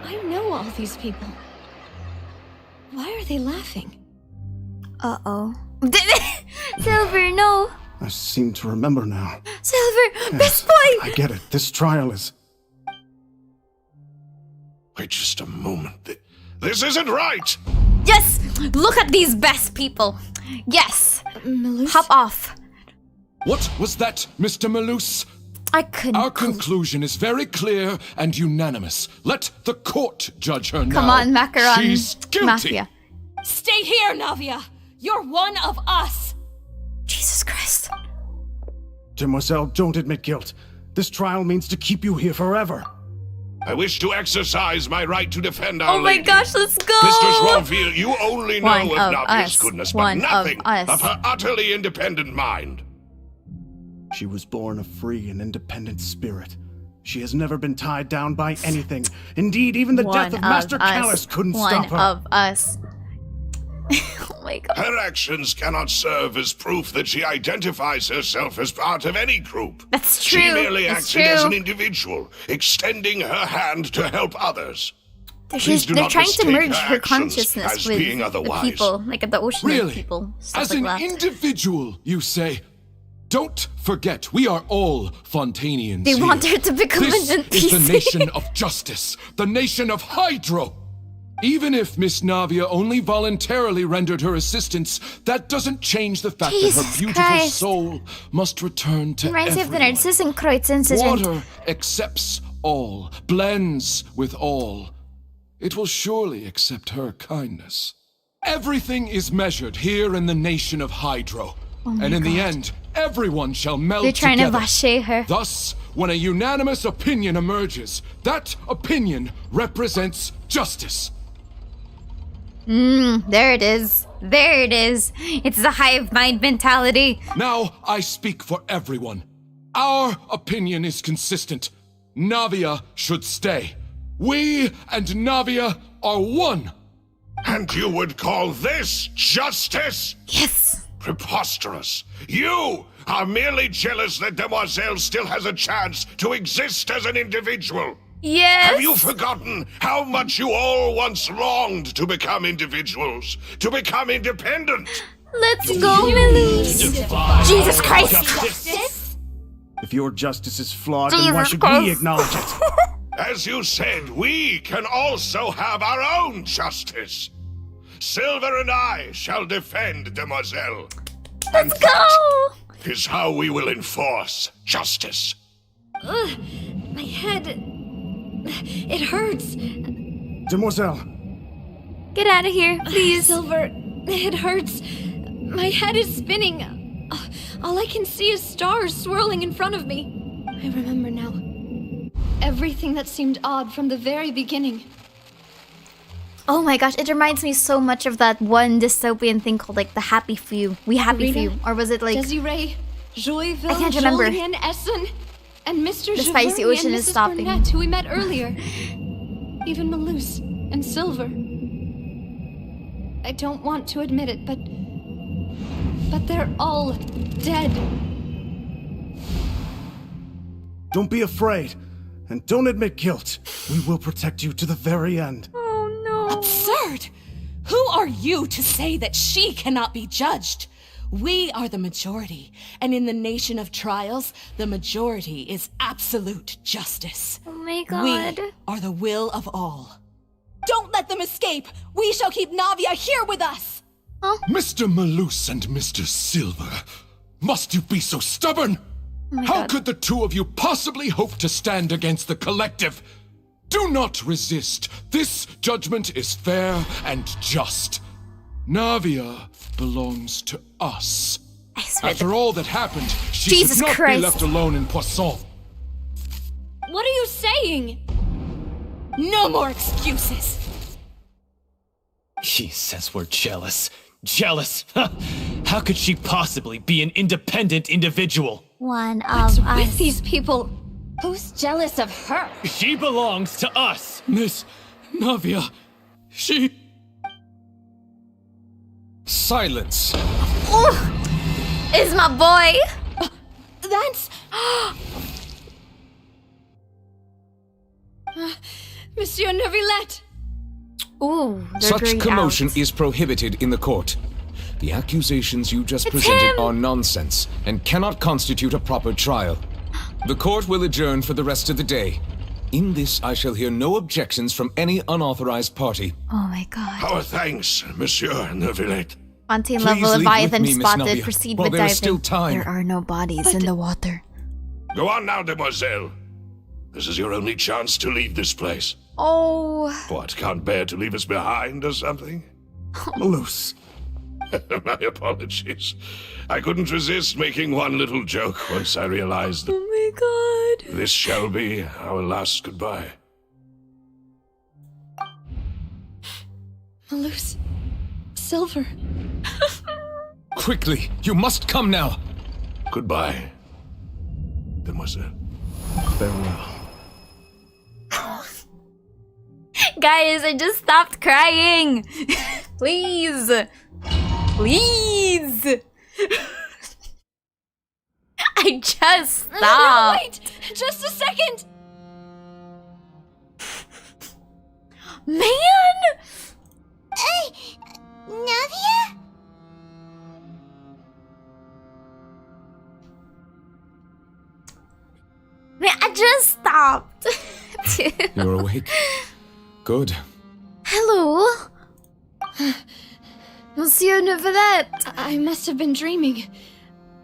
I know all these people. Why are they laughing? Uh-oh. Silver, no. I seem to remember now. Silver, Yes, best boy! I get it. This trial is... Wait just a moment. This isn't right! Yes! Look at these best people. Yes. Melus? Hop off. What was that, Mr. Malus? I couldn't. Our conclusion is very clear and unanimous. Let the court judge her now. Come on, Macaron. She's guilty. Mafia. Stay here, Navia! You're one of us! Jesus Christ. Demoiselle, don't admit guilt. This trial means to keep you here forever. I wish to exercise my right to defend our Oh my lady. gosh, let's go! Mistress Ronville, you only know One of of Navia's us. goodness, but One of nothing us. of her utterly independent mind. She was born a free and independent spirit. She has never been tied down by anything. Indeed, even the death of Master Callus couldn't stop her. One of us. Oh my god. Her actions cannot serve as proof that she identifies herself as part of any group. That's true. She merely That's acted as true. an individual, extending her hand to help others. They're not trying to mistake merge her actions consciousness as with being the otherwise. people, like the ocean Really? people. Stuff As like an that. individual, you say? Don't forget, we are all Fontanians They here. want her to become This an is the NPC. nation of justice, the nation of Hydro. Even if Miss Navia only voluntarily rendered her assistance, that doesn't change the fact that her beautiful soul must return to Reminds me of the everyone. Narcissenkreuz incident. Water accepts all, blends with all. It will surely accept her kindness. Everything is measured here in the nation of Hydro. And in the end, everyone shall meld They're trying together. to vacher her. Thus, when a unanimous opinion emerges, that opinion represents justice. There it is. There it is. It's the hive mind mentality. Now I speak for everyone. Our opinion is consistent. Navia should stay. We and Navia are one. And you would call this justice? Yes. Preposterous. You are merely jealous that Demoiselle still has a chance to exist as an individual. Yes. Have you forgotten how much you all once longed to become individuals, to become independent? Let's go, Melus. Jesus Christ. Justice? If your justice is flawed, Jesus then why should Christ. we acknowledge it? As you said, we can also have our own justice. Silver and I shall defend Demoiselle. Let's go. Is how we will enforce justice. My head. It hurts. Demoiselle. Get out of here, please. Silver, it hurts. My head is spinning. All I can see is stars swirling in front of me. I remember now. Everything that seemed odd from the very beginning. Oh my gosh, it reminds me so much of that one dystopian thing called like the Happy Few. We Happy Rita, Few. Or was it like... Desiree, Joyville, I can't remember. Jolien, Essen, and Mr. The spicy Giverny ocean and is Mrs. stopping. Burnett, who we met earlier. Even Melus and Silver. I don't want to admit it, but they're all dead. Don't be afraid. And don't admit guilt. We will protect you to the very end. Oh no. Absurd! Who are you to say that she cannot be judged? We are the majority, and in the nation of trials, the majority is absolute justice. Oh my god. We are the will of all. Don't let them escape! We shall keep Navia here with us! Mr. Melus and Mr. Silver, must you be so stubborn? How could the two of you possibly hope to stand against the collective? Do not resist. This judgment is fair and just. Navia belongs to us. After all that happened, she should not be left alone in Poisson. What are you saying? No more excuses! He says we're jealous. Jealous? How could she possibly be an independent individual? One What's of us. with these people? Who's jealous of her? She belongs to us. Miss Navia, she... Silence. Is my boy. That's... Monsieur Neuvillette! Ooh, Such commotion is prohibited in the court. The accusations you just presented are nonsense and cannot constitute a proper trial. The court will adjourn for the rest of the day. In this, I shall hear no objections from any unauthorized party. Oh my god. Our thanks, Monsieur Neuvillette. Fontaine Please level leave with Leviathan me, Miss spotted. Navia, Proceed while with there is diving. still time. There are no bodies in the water. Go on now, Demoiselle. This is your only chance to leave this place. Oh. What, can't bear to leave us behind or something? Melus. My apologies. I couldn't resist making one little joke once I realized that Oh my god. this shall be our last goodbye. Melus. Silver. Quickly, you must come now. Goodbye, Demoiselle. Farewell. Guys, I just stopped crying. Please. Please. I just stopped. No, wait! Just a second! Man! Navia? Man, I just stopped. You're awake. Good. Hello. Monsieur Neuvillette! I must have been dreaming.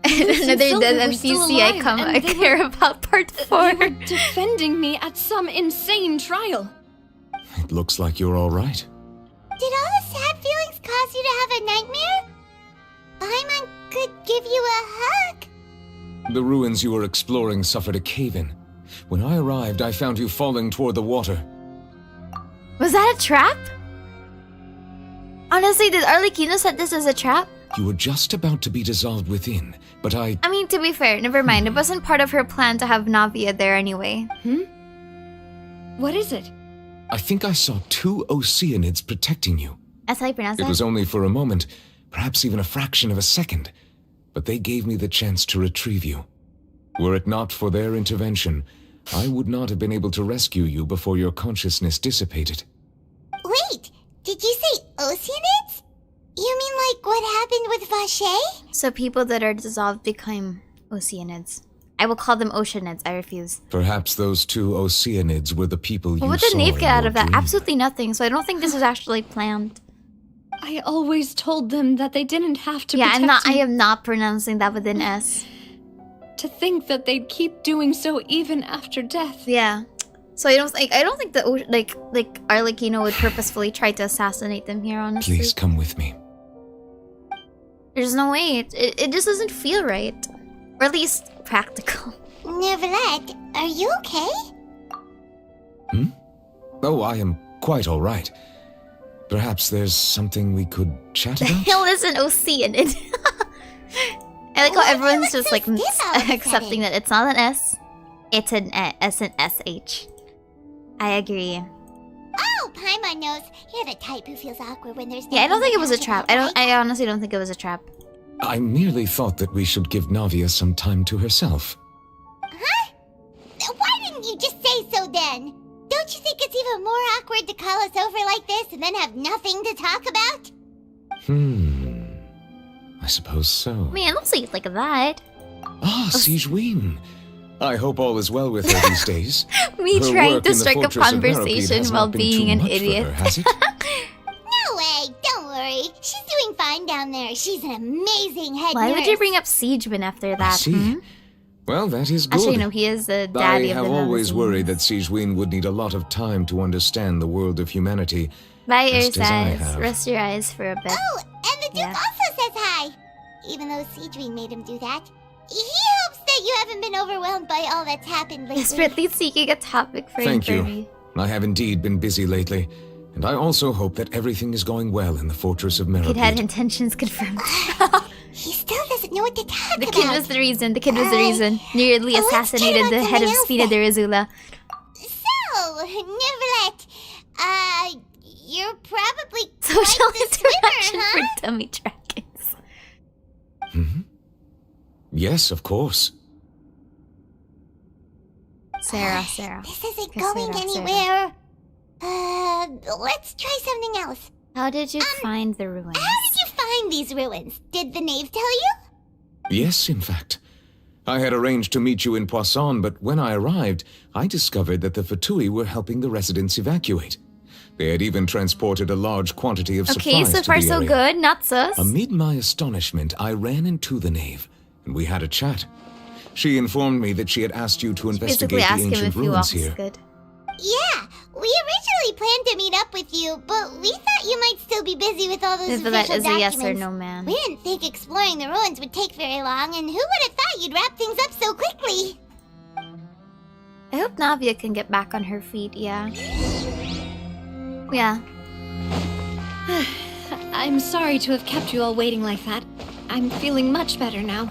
Another dead NPC I care about part 4. They were defending me at some insane trial. It looks like you're all right. Did all the sad feelings cause you to have a nightmare? Paimon could give you a hug. The ruins you were exploring suffered a cave-in. When I arrived, I found you falling toward the water. Was that a trap? Honestly, did Arlecchino set this as a trap? You were just about to be dissolved within, but I mean, to be fair, never mind. It wasn't part of her plan to have Navia there anyway. What is it? I think I saw 2 Oceanids protecting you. That's how you pronounce it? It was only for a moment, perhaps even a fraction of a second, but they gave me the chance to retrieve you. Were it not for their intervention, I would not have been able to rescue you before your consciousness dissipated. Wait, did you say Oceanids? You mean like what happened with Vache? So people that are dissolved become Oceanids. I will call them Oceanids, I refuse. Perhaps those 2 Oceanids were the people you saw. What did Knave get out of that? Dream. Absolutely nothing, so I don't think this was actually planned. I always told them that they didn't have to protect me. I am not pronouncing that with an S. To think that they'd keep doing so even after death. Yeah. So I don't think that like Arlecchino would purposefully try to assassinate them here, honestly. Please come with me. There's no way. It just doesn't feel right. Or at least practical. Neuvillette, are you okay? Oh, I am quite all right. Perhaps there's something we could chat about? The hell is an Oceanid? I like how everyone's just like accepting that it's not an S. It's an SH. I agree. Oh, Paimon knows. You're the type who feels awkward when there's. Yeah, I don't think it was a trap. I honestly don't think it was a trap. I merely thought that we should give Navia some time to herself. Huh? Why didn't you just say so then? Don't you think it's even more awkward to call us over like this and then have nothing to talk about? I suppose so. Man, don't say it like that. Ah, Sigewinne. I hope all is well with her these days. Me her trying work to in the strike a Fortress of conversation Meropide while has not been being too an much for idiot. her, has it? No way, don't worry. She's doing fine down there. She's an amazing head Why nurse. would you bring up Sigewinne after that? I see. Well, that is good. Actually, no, he is the daddy of the I have always Nemesis. worried that Sigewinne would need a lot of time to understand the world of humanity. Bye, just as I Earth have. Rest your eyes for a bit. Oh, and the Duke also says hi. Even though Sigewinne made him do that. He hopes that you haven't been overwhelmed by all that's happened lately. Desperately seeking a topic for Thank you. Inquiry. I have indeed been busy lately, and I also hope that everything is going well in the Fortress of Kid Meropide. had intentions confirmed. He still doesn't know what to talk The about. kid was the reason. The kid was the reason. Nearly let's assassinated chat the about head of something Spina else de Rizula. So, Neuvillette, you're probably Social quite the swimmer, interaction huh? for dummy dragons. Yes, of course. Sarah. This isn't Okay, going Sarah. anywhere. Let's try something else. How did you find the ruins? How did you find these ruins? Did the Knave tell you? Yes, in fact. I had arranged to meet you in Poisson, but when I arrived, I discovered that the Fatui were helping the residents evacuate. They had even transported a large quantity of Okay, supplies so to far the so area. good. Not sus. Amid my astonishment, I ran into the Knave, and we had a chat. She informed me that she had asked you to investigate Basically the ask him ancient if he ruins walks here. good. Yeah, we originally planned to meet up with you, but we thought you might still be busy with all those Neuvillette official is a yes documents. or no man. We didn't think exploring the ruins would take very long, and who would have thought you'd wrap things up so quickly? I hope Navia can get back on her feet, yeah. Yeah. I'm sorry to have kept you all waiting like that. I'm feeling much better now.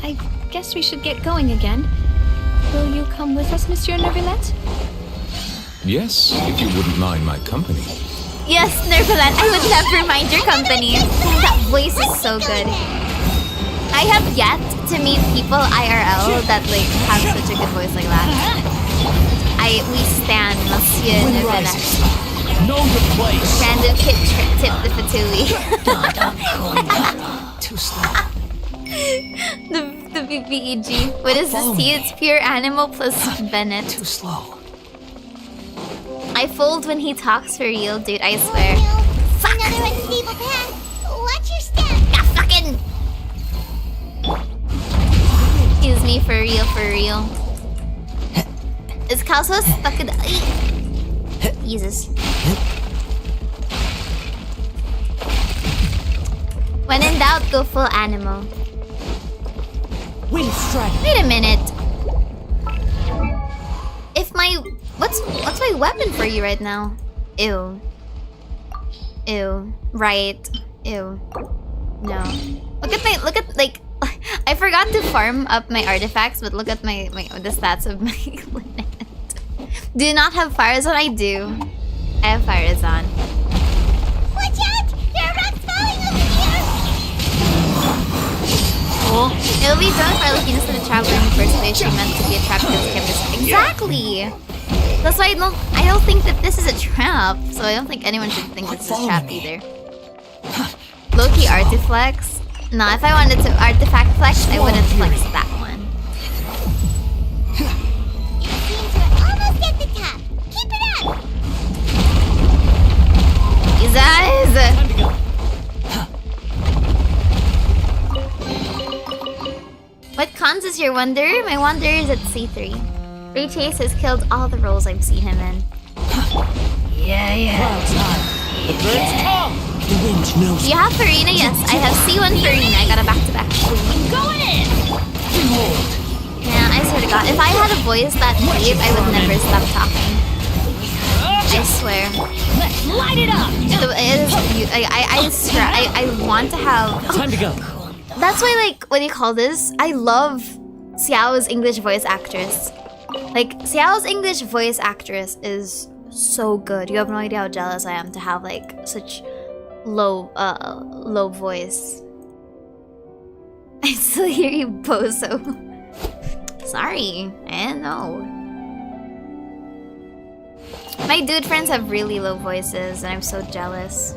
I guess we should get going again. Will you come with us, Monsieur Neuvillette? Yes, if you wouldn't mind my company. Yes, Neuvillette, I would never mind your company. That voice is so good. I have yet to meet people IRL that like have such a good voice like that. We stand Monsieur Neuvillette. Know your place. Random kid tip the Fatui. Too slow. the BBEG. What is this tea? It's pure animal plus Bennett. Too slow. I fold when he talks for real, dude, I swear. Another unstable path. me for real, for real. Is Calso stuck in the... Jesus. When in doubt, go full animal. Wind strike. Wait a minute. If my... What's my weapon for you right now? Ew. Ew. Right. Ew. No. Look at like I forgot to farm up my artifacts, but look at the stats of my Lynette. Do not have fires on? I do. I have fires on. Watch out! There are rocks falling over here! Cool. It'll be thrown for Lucinas to the traveler in the first place. She meant to be a trap because Kim. Exactly! That's why I don't think that this is a trap. So I don't think anyone should think this is a trap either. Low-key artiflex. Nah, if I wanted to artifact flex, I wouldn't flex that one. It seems we're almost at the top. Keep it up! Jesus! What cons is your wonder? My wonder is at C3. Ray Chase has killed all the roles I've seen him in. Yeah. The birds come! The wind knows. Do you have Farina? Yes, I have C1 Farina. I got a back-to-back. Going in! Yeah, I swear to God, if I had a voice that deep, I would never stop talking. I swear. Let's light it up! I swear, I want to have... Time to go. That's why, like, what do you call this? I love Xiao's English voice actress. Like, Xiao's English voice actress is so good. You have no idea how jealous I am to have, like, such low voice. I still hear you, Bozo. Sorry, I didn't know. My dude friends have really low voices, and I'm so jealous.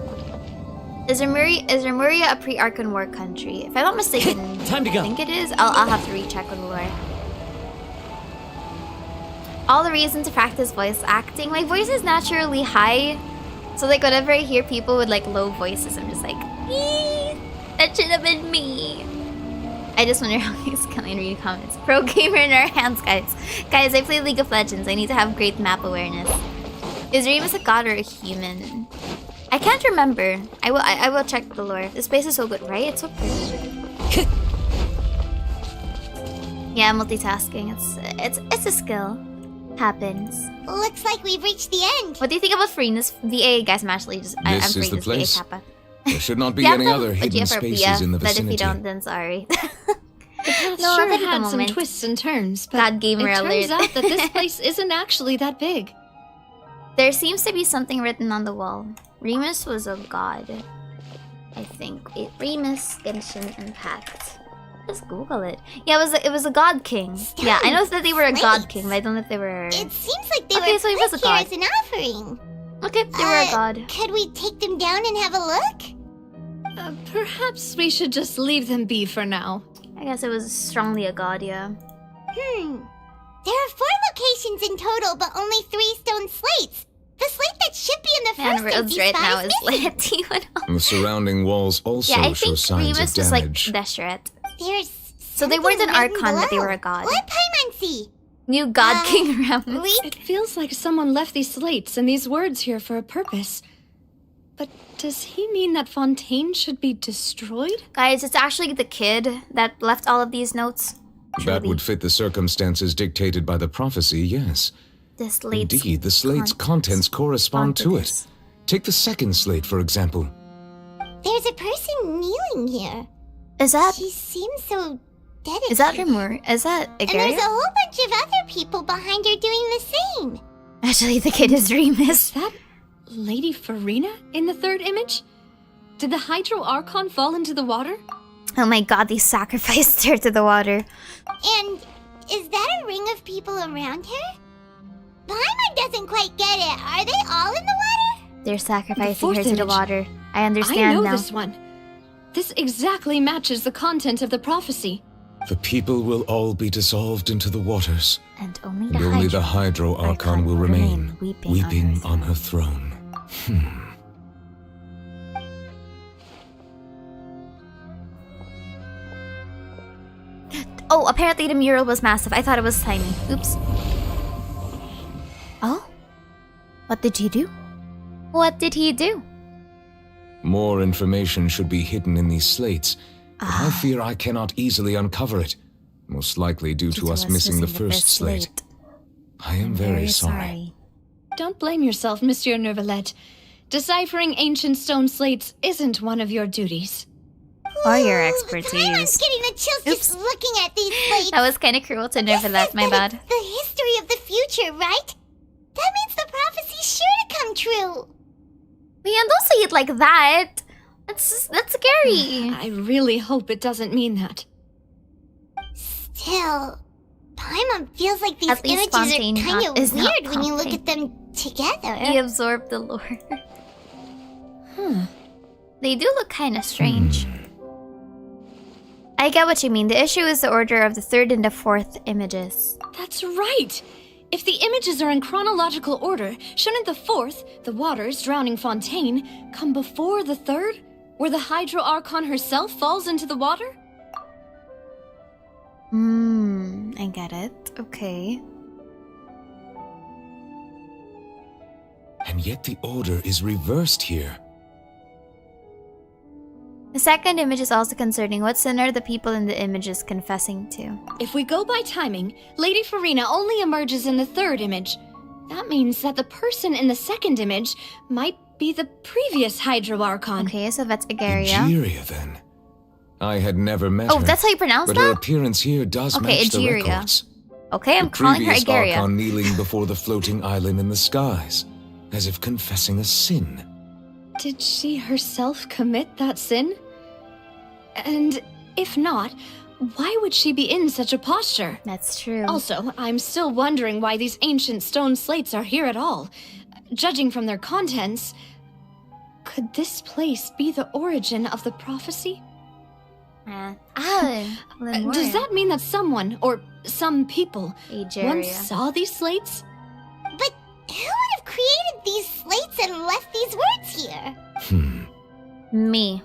Is Remuria a pre-Archon War country? If I'm not mistaken, Time to go. I think it is. I'll have to recheck with lore. All the reason to practice voice acting. My voice is naturally high, so like whenever I hear people with like low voices, I'm just like, eee, that should have been me. I just wonder how he's coming and read comments. Pro gamer in our hands, guys. Guys, I play League of Legends. I need to have great map awareness. Is Remus a god or a human? I can't remember. I will check the lore. This place is so good, right? It's so good. Yeah, multitasking. It's a skill. Happens. Looks like we've reached the end. What do you think about Farina's VA? Guys, I'm actually just I'm This is the Farina's place. VA kappa. There should not be Yeah, any but- other but hidden yeah, for spaces BF, in the but if vicinity. you don't, then sorry. It No, sure at the had some moment. twists and turns, but God gamer it alert. turns out that this place isn't actually that big. There seems to be something written on the wall. Remus was a god. I think. Remus, Genshin, Impact. Just Google it. Yeah, it was a god king. Yeah, I know that they were a god king, but I don't know if they were... It seems like they Okay, were so he was a put here god. as an offering. Okay, they were a god. Could we take them down and have a look? Perhaps we should just leave them be for now. I guess it was strongly a god, yeah. There are 4 locations in total, but only 3 stone slates. The slate that should be in the Man, first Rhodes empty right spot now is is missing. lit. He went off. The surrounding walls also Yeah, I show think signs Remus of was like damage. Deshret. There's So they weren't an something written Archon, but they below. were a god. What Paimonsi? New god king Remus. It feels like someone left these slates and these words here for a purpose. But does he mean that Fontaine should be destroyed? Guys, it's actually the kid that left all of these notes. That would fit the circumstances dictated by the prophecy, yes. The slates. Indeed, the slate's contents correspond to it. Take the second slate, for example. There's a person kneeling here. Is that... She seems so dedicated. Is that Remur? Is that And there's a Agaria? whole bunch of other people behind her doing the same. Actually, the kid is Remus. Is that Lady Farina in the third image? Did the Hydro Archon fall into the water? Oh my god, they sacrificed her to the water. And is that a ring of people around her? Paimon doesn't quite get it. Are they all in the water? They're sacrificing fourth her to the image. water. I I understand know now. this one. This exactly matches the content of the prophecy. The people will all be dissolved into the waters, And only and only the Hydro Archon Archon will will remain, remain weeping on her throne. Oh, apparently the mural was massive. I thought it was tiny. Oops. Oh? What did he do? What did he do? More information should be hidden in these slates, but I fear I cannot easily uncover it. Most likely due to us missing the first slate. I am very sorry. Don't blame yourself, Monsieur Neuvillette. Deciphering ancient stone slates isn't one of your duties. Or your expertise. I'm getting the chills just looking at these slates. That was kind of cruel to Neuvillette, my bad. It's the history of the future, right? That means the prophecy's sure to come true. Man, don't say it like that. That's scary. I really hope it doesn't mean that. Still, Paimon feels like these images are kind of weird when you look at them together. He absorbed the lore. They do look kind of strange. I get what you mean. The issue is the order of the third and the fourth images. That's right! If the images are in chronological order, shouldn't the fourth, the water's drowning fontaine, come before the third? Where the Hydro Archon herself falls into the water? I get it. Okay. And yet the order is reversed here. The second image is also concerning. What sin are the people in the images confessing to? If we go by timing, Lady Farina only emerges in the third image. That means that the person in the second image might be the previous Hydro Archon. Okay, so that's Egeria. Egeria, then. I had never met her. Oh, that's how you pronounce but that? her appearance here does match the Egeria. records. Okay, I'm calling her Previous Egeria. Archon kneeling before the floating island in the skies, as if confessing a sin. Did she herself commit that sin? And if not, why would she be in such a posture? That's true. Also, I'm still wondering why these ancient stone slates are here at all. Judging from their contents, could this place be the origin of the prophecy? Does that mean that someone, or some people, once saw these slates? But who would have created these slates and left these words here? Me.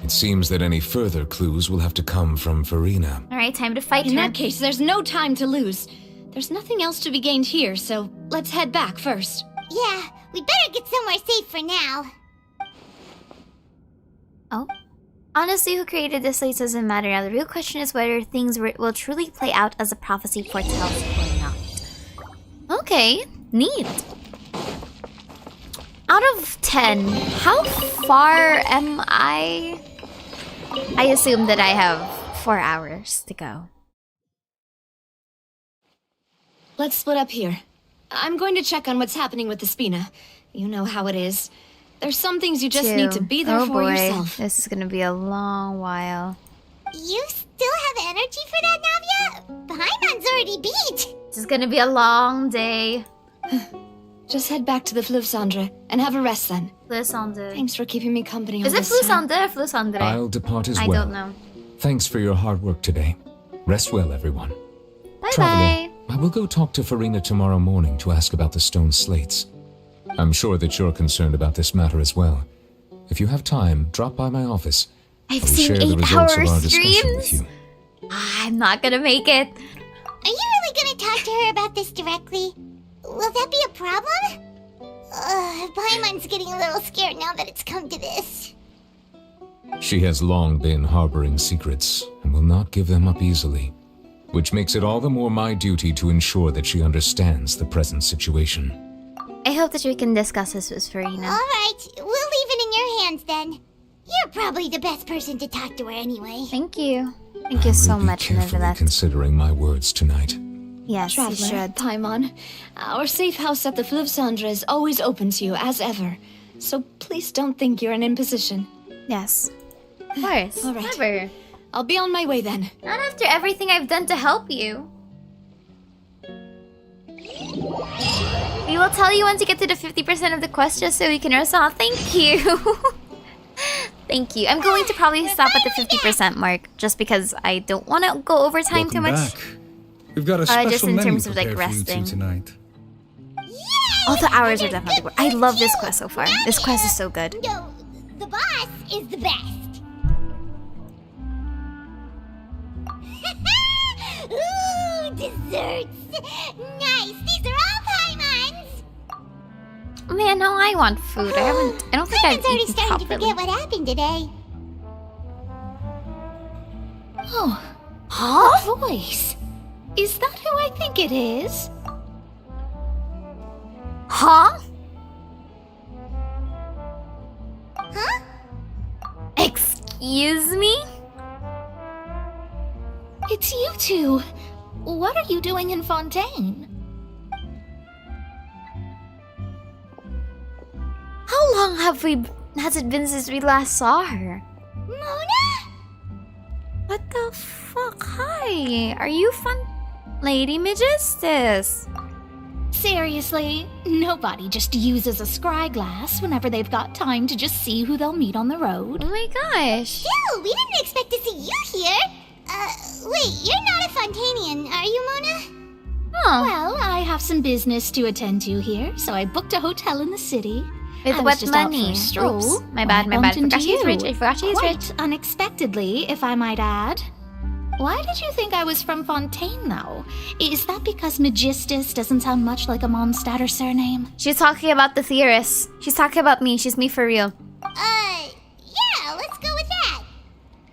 It seems that any further clues will have to come from Farina. Alright, time to fight her. In that case, there's no time to lose. There's nothing else to be gained here, so let's head back first. Yeah, we better get somewhere safe for now. Oh? Honestly, who created the slates doesn't matter now. The real question is whether things will truly play out as a prophecy foretells or not. Okay, neat. Out of 10, how far am I? I assume that I have 4 hours to go. Let's split up here. I'm going to check on what's happening with the Spina. You know how it is. There's some things you just need to be there for yourself. This is gonna be a long while. You still have energy for that, Navia? Paimon's already beat. This is gonna be a long day. Just head back to the Fluvsandre and have a rest then. Fluvsandre. Thanks for keeping me company on this this time. Is it Fluvsandre? I'll depart as well. I don't know. Thanks for your hard work today. Rest well, everyone. Bye-bye. Traveler, I will go talk to Farina tomorrow morning to ask about the stone slates. I'm sure that you're concerned about this matter as well. If you have time, drop by my office. I've I will seen share the results of 8-hour our discussion streams. with you. I'm not gonna make it. Are you really gonna talk to her about this directly? Will that be a problem? Paimon's getting a little scared now that it's come to this. She has long been harboring secrets and will not give them up easily, which makes it all the more my duty to ensure that she understands the present situation. I hope that we can discuss this with Farina. Alright, we'll leave it in your hands then. You're probably the best person to talk to her anyway. Thank you. Thank you so much, Neuvillette. Considering my words tonight. Yes, Traveler, you should. Paimon, our safe house at the Fluvsandre is always open to you, as ever. So please don't think you're an imposition. Yes. Of course. All right. Never. I'll be on my way then. Not after everything I've done to help you. We will tell you once you get to the 50% of the quest just so we can rest off. Thank you. Thank you. I'm going to probably stop at the 50% mark just because I don't want to go over time too much. Back. We've got a special just in menu terms of like prepared for you two resting. tonight. All the hours are definitely worth. I love this quest so far. This quest is so good. No, the boss is the best. desserts. Nice. These are all Paimons. Man, now I want food. I don't think I've already eaten starting to properly. forget what happened today. Oh, her voice. Is that who I think it is? Huh? Huh? Excuse me? It's you two. What are you doing in Fontaine? How long has it been since we last saw her? Mona? What the fuck? Hi. Are you Lady Magistus? Seriously, nobody just uses a scry glass whenever they've got time to just see who they'll meet on the road. Oh my gosh. Jill, we didn't expect to see you here. Wait, you're not a Fontanian, are you, Mona? Oh. Well, I have some business to attend to here, so I booked a hotel in the city. With I was what just out for money? a stroll. Oops, my bad. I Forgot she's rich. I forgot she's rich. Quite unexpectedly, if I might add. Why did you think I was from Fontaine, though? Is that because Magistus doesn't sound much like a Mondstatter surname? She's talking about the theorist. She's talking about me. She's me for real. Yeah, let's go with that.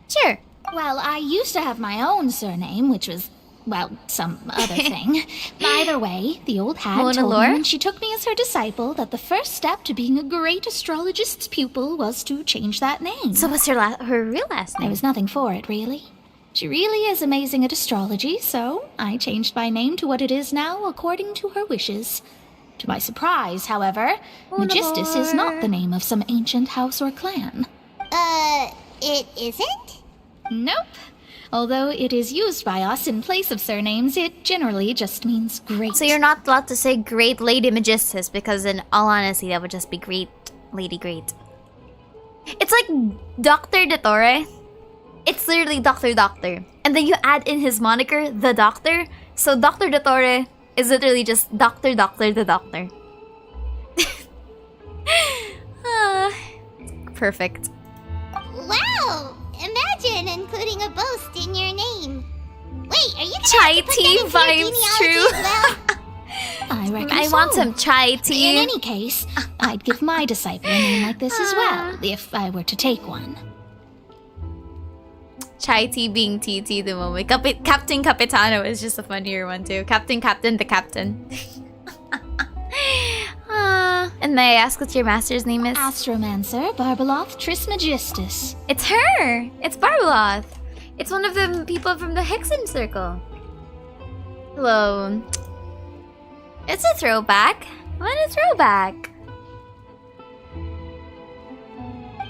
Sure. Well, I used to have my own surname, which was, well, some other thing. Either way, the old hag Mona told Lore? me when she took me as her disciple that the first step to being a great astrologist's pupil was to change that name. So what's her real last name? There was nothing for it, really. She really is amazing at astrology, so I changed my name to what it is now according to her wishes. To my surprise, however, Magistus is not the name of some ancient house or clan. It isn't? Nope. Although it is used by us in place of surnames, it generally just means great. So you're not allowed to say Great Lady Magistus because in all honesty, that would just be Great Lady Great. It's like Dr. De Torre. It's literally Doctor. And then you add in his moniker, the Doctor. So Dr. De Torre is literally just Doctor the Doctor. Perfect. Wow! Imagine including a boast in your name. Wait, are you gonna Chai have to put tea that into your vibes, genealogy true. as well? I reckon I so. want some chai tea. In any case, I'd give my disciple a name like this as well, if I were to take one. Chai tea being TT the moment. Captain Capitano is just a funnier one too. Captain the Captain. And may I ask what your master's name is? Astromancer Barbeloth Trismegistus. It's her! It's Barbeloth! It's one of the people from the Hexen Circle. Hello. It's a throwback. What a throwback.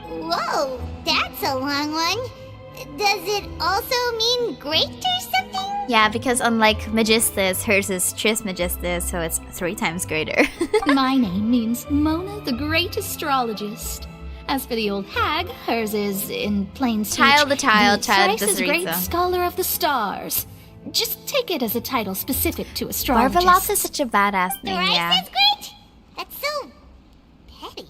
Whoa, that's a long one. Does it also mean great or something? Yeah, because unlike Magistus, hers is Trismegistus, so it's 3 times greater. My name means Mona the Great Astrologist. As for the old hag, hers is, in plain speech, Child the thrice great Desirita. scholar of the stars. Just take it as a title specific to astrologists. Barbeloth is such a badass name, Thrice yeah. as great? That's so petty.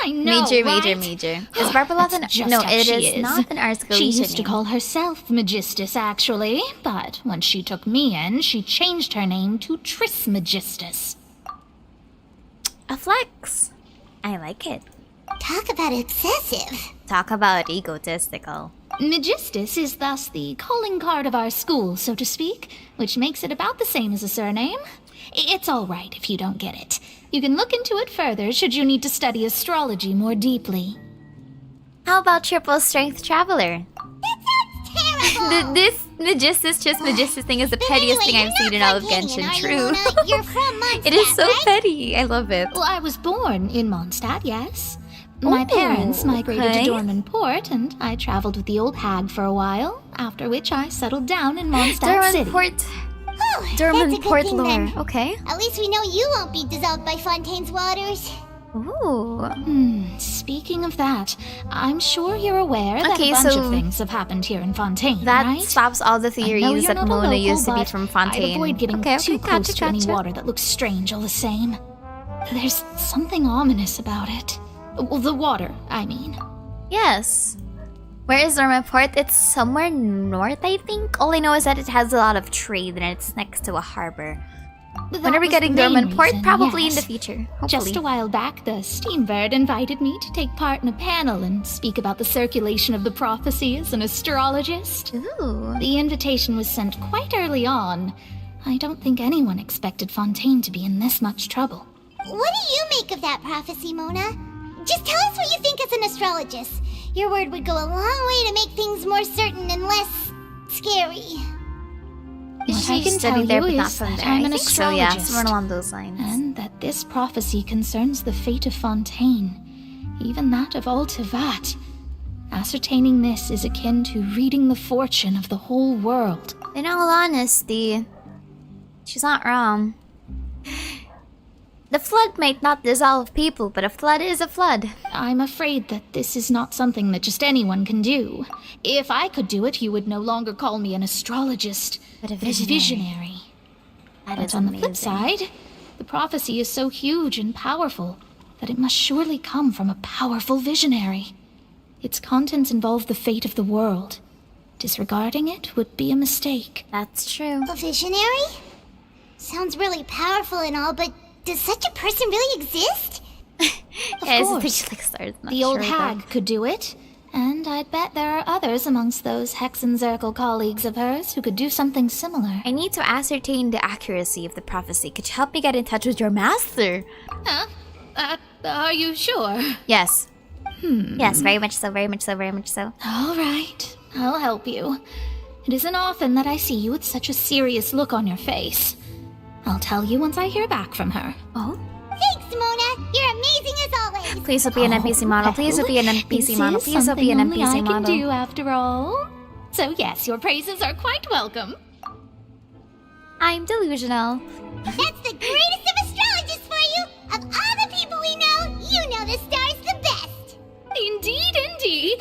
I know, Major. right? Is Barbeloth That's an... just No, how it she is not an Ars She Goetia used to name. call herself Magistus, actually, but when she took me in, she changed her name to Trismegistus. A flex. I like it. Talk about excessive. Talk about egotistical. Magistus is thus the calling card of our school, so to speak, which makes it about the same as a surname. It's all right if you don't get it. You can look into it further should you need to study astrology more deeply. How about triple strength traveler? Terrible. This Magistus thing is the pettiest thing I've seen in all of Genshin. True. You're from Mondstadt, It is so right? petty. I love it. Well, I was born in Mondstadt, yes. My Ooh, parents migrated okay. to Dorman Port, and I traveled with the old hag for a while, after which I settled down in Mondstadt City. Dorman That's a good Port thing, lore. then. Okay. At least we know you won't be dissolved by Fontaine's waters. Ooh. Speaking of that, I'm sure you're aware that Okay, a bunch so of things have happened here in Fontaine, That right? stops all the I know theories you're that not a Mona local, used to be but from I'd Fontaine. avoid getting Okay, too close to any gotcha. water that looks strange all the same. There's something ominous about it. Well, the water, I mean. Yes. Where is Port? It's somewhere north, I think. All I know is that it has a lot of trade and it's next to a harbor. When are we getting Port? Probably in the future. Hopefully. Just a while back, the Steambird invited me to take part in a panel and speak about the circulation of the prophecy as an astrologist. Ooh. The invitation was sent quite early on. I don't think anyone expected Fontaine to be in this much trouble. What do you make of that prophecy, Mona? Just tell us what you think as an astrologist. Your word would go a long way to make things more certain and less scary. What I can tell you is that I'm an astrologist, so, yeah, somewhere along those lines. And that this prophecy concerns the fate of Fontaine, even that of Altivat. Ascertaining this is akin to reading the fortune of the whole world. In all honesty, she's not wrong. The flood might not dissolve people, but a flood is a flood. I'm afraid that this is not something that just anyone can do. If I could do it, you would no longer call me an astrologist, but a visionary. But on the flip side, the prophecy is so huge and powerful that it must surely come from a powerful visionary. Its contents involve the fate of the world. Disregarding it would be a mistake. That's true. A visionary? Sounds really powerful and all, but does such a person really exist? Of course. The old hag could do it, and I'd bet there are others amongst those Hexenzirkel colleagues of hers who could do something similar. I need to ascertain the accuracy of the prophecy. Could you help me get in touch with your master? Are you sure? Yes. Yes, very much so, very much so, very much so. All right, I'll help you. It isn't often that I see you with such a serious look on your face. I'll tell you once I hear back from her. Oh? Thanks, Mona. You're amazing as always. Please don't be an NPC model. Please don't be an NPC model. Please don't be an NPC I model. can do after all. So yes, your praises are quite welcome. I'm delusional. That's the greatest of astrologists for you. Of all the people we know, you know the star's the best. Indeed, indeed.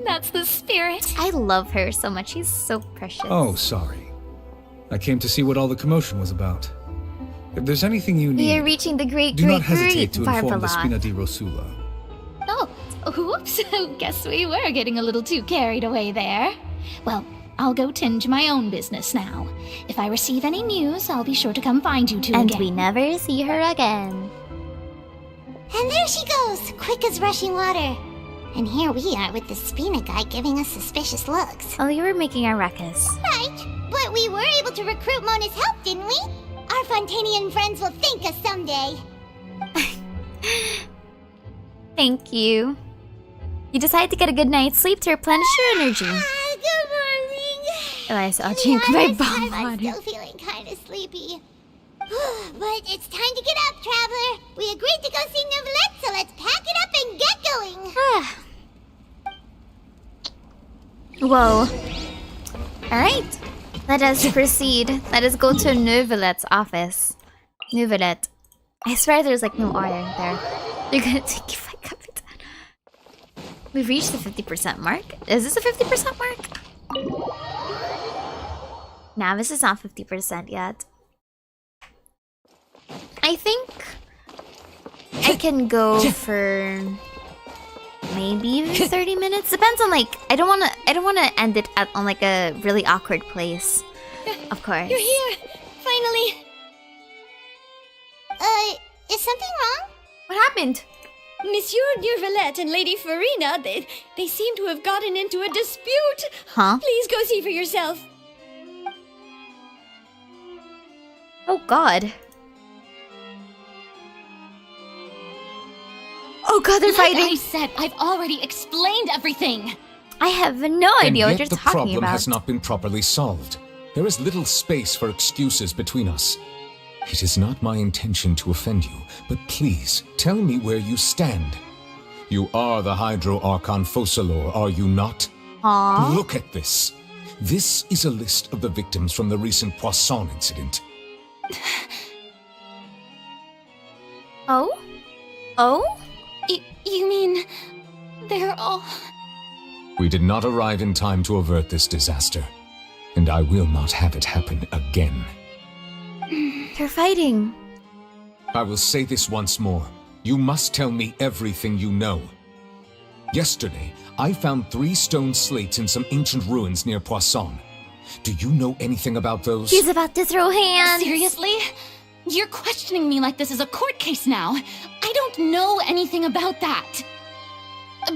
That's the spirit. I love her so much. She's so precious. Oh, sorry. I came to see what all the commotion was about. If there's anything you need, we are reaching the great, do great, not hesitate great to inform the Barbalot. Spina di Rosula. Oh, whoops. Guess we were getting a little too carried away there. Well, I'll go tend to my own business now. If I receive any news, I'll be sure to come find you two and again. we never see her again. And there she goes, quick as rushing water. And here we are with the Spina guy giving us suspicious looks. Oh, you were making a ruckus. Right, but we were able to recruit Mona's help, didn't we? Our Fontanian friends will thank us someday. Thank you. You decided to get a good night's sleep to replenish your energy. Good morning. Eliza, I'll drink my bomb I'm water. still feeling kind of sleepy. But it's time to get up, Traveler. We agreed to go see Neuvillette, so let's pack it up and get going. Whoa. Alright. Let us proceed. Let us go to Neuvillette's office. Neuvillette. I swear there's like no R there. You're gonna take you by Capitan. We've reached the 50% mark. Is this a 50% mark? Nah, this is not 50% yet. I think I can go for maybe 30 minutes. Depends on like I don't wanna end it on like a really awkward place. Of course. You're here, finally. Is something wrong? What happened? Monsieur Neuvillette and Lady Farina, they seem to have gotten into a dispute. Huh? Please go see for yourself. Oh God. Oh God, they're fighting. Like I said, I've already explained everything. I have no idea what you're the talking problem about. has not been properly solved. There is little space for excuses between us. It is not my intention to offend you, but please, tell me where you stand. You are the Hydro Archon Focalor, are you not? Aww. Look at this. This is a list of the victims from the recent Poisson incident. Oh? Oh? You mean they're all... We did not arrive in time to avert this disaster, and I will not have it happen again. They're fighting. I will say this once more. You must tell me everything you know. Yesterday, I found 3 stone slates in some ancient ruins near Poisson. Do you know anything about those? He's about to throw hands. Seriously? You're questioning me like this is a court case now. I don't know anything about that.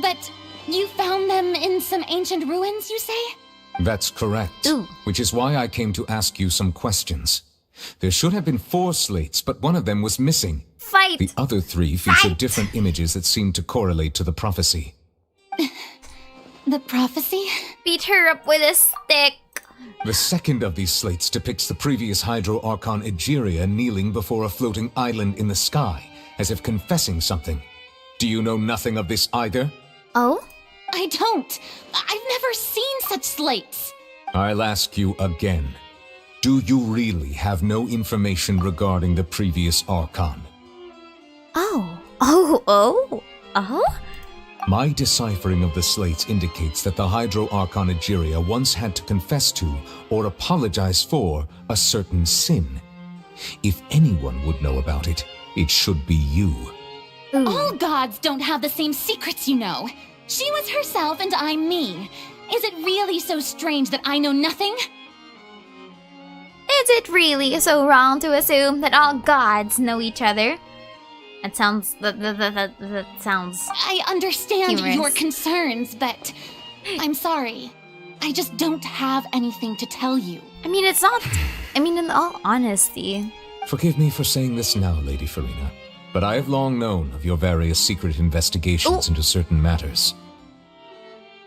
But you found them in some ancient ruins, you say? That's correct. Ooh. Which is why I came to ask you some questions. There should have been 4 slates, but one of them was missing. Fight! The other 3 feature different images that seem to correlate to the prophecy. The prophecy? Beat her up with a stick. The second of these slates depicts the previous Hydro Archon Egeria kneeling before a floating island in the sky, as if confessing something. Do you know nothing of this either? Oh? I don't. I've never seen such slates. I'll ask you again. Do you really have no information regarding the previous Archon? Oh? My deciphering of the slates indicates that the Hydro Archon Egeria once had to confess to, or apologize for, a certain sin. If anyone would know about it, it should be you. All gods don't have the same secrets, you know. She was herself and I'm me. Is it really so strange that I know nothing? Is it really so wrong to assume that all gods know each other? That sounds... That sounds... I understand humorous. your concerns, but I'm sorry. I just don't have anything to tell you. I mean, it's not... I mean, in all honesty... Forgive me for saying this now, Lady Farina, but I have long known of your various secret investigations into certain matters.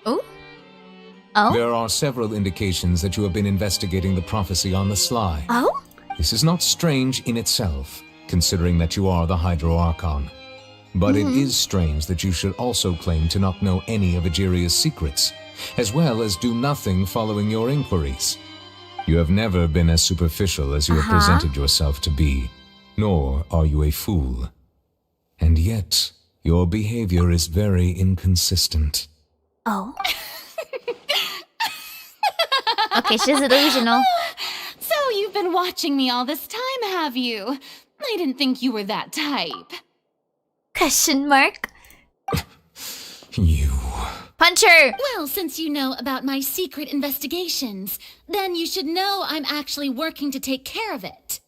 Oh? There are several indications that you have been investigating the prophecy on the sly. Oh? This is not strange in itself, considering that you are the Hydro Archon. But it is strange that you should also claim to not know any of Egeria's secrets, as well as do nothing following your inquiries. You have never been as superficial as you have presented yourself to be, nor are you a fool. And yet, your behavior is very inconsistent. Oh? Okay, she's delusional. So you've been watching me all this time, have you? I didn't think you were that type. Question mark? You... Punch her! Well, since you know about my secret investigations, then you should know I'm actually working to take care of it.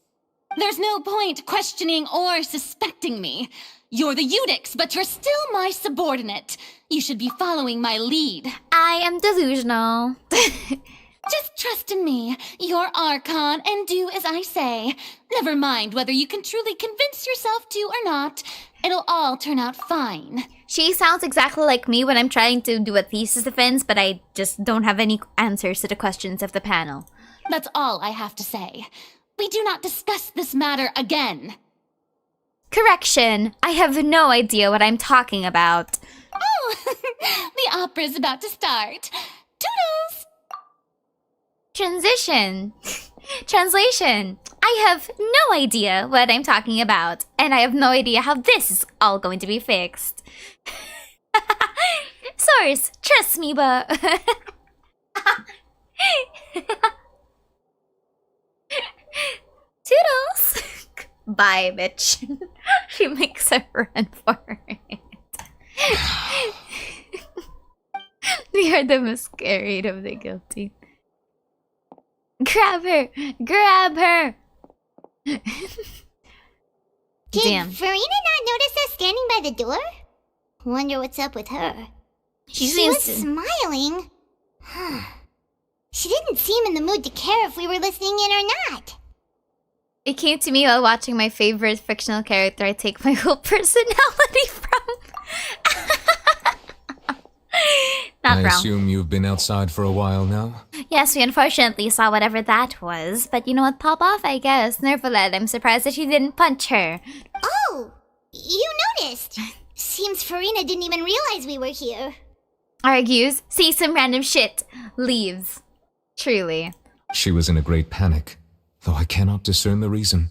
There's no point questioning or suspecting me. You're the Eudix, but you're still my subordinate. You should be following my lead. I am delusional. Just trust in me, your Archon, and do as I say. Never mind whether you can truly convince yourself to or not. It'll all turn out fine. She sounds exactly like me when I'm trying to do a thesis defense, but I just don't have any answers to the questions of the panel. That's all I have to say. We do not discuss this matter again. Correction. I have no idea what I'm talking about. Oh, the opera's about to start. Toodles! Transition. Translation. I have no idea what I'm talking about, and I have no idea how this is all going to be fixed. Source, trust me, but... Toodles! Bye, bitch. She makes a run for it. We are the Masquerade of the guilty. Grab her! Grab her! Did Farina not notice us standing by the door? Wonder what's up with her. She was seems to... smiling. She didn't seem in the mood to care if we were listening in or not. It came to me while watching my favorite fictional character I take my whole personality from. Not I wrong. assume you've been outside for a while now? Yes, we unfortunately saw whatever that was. But you know what? Pop off, I guess. Neuvillette, I'm surprised that you didn't punch her. Oh, you noticed. Seems Farina didn't even realize we were here. Argues, sees some random shit, leaves. Truly. She was in a great panic, though I cannot discern the reason.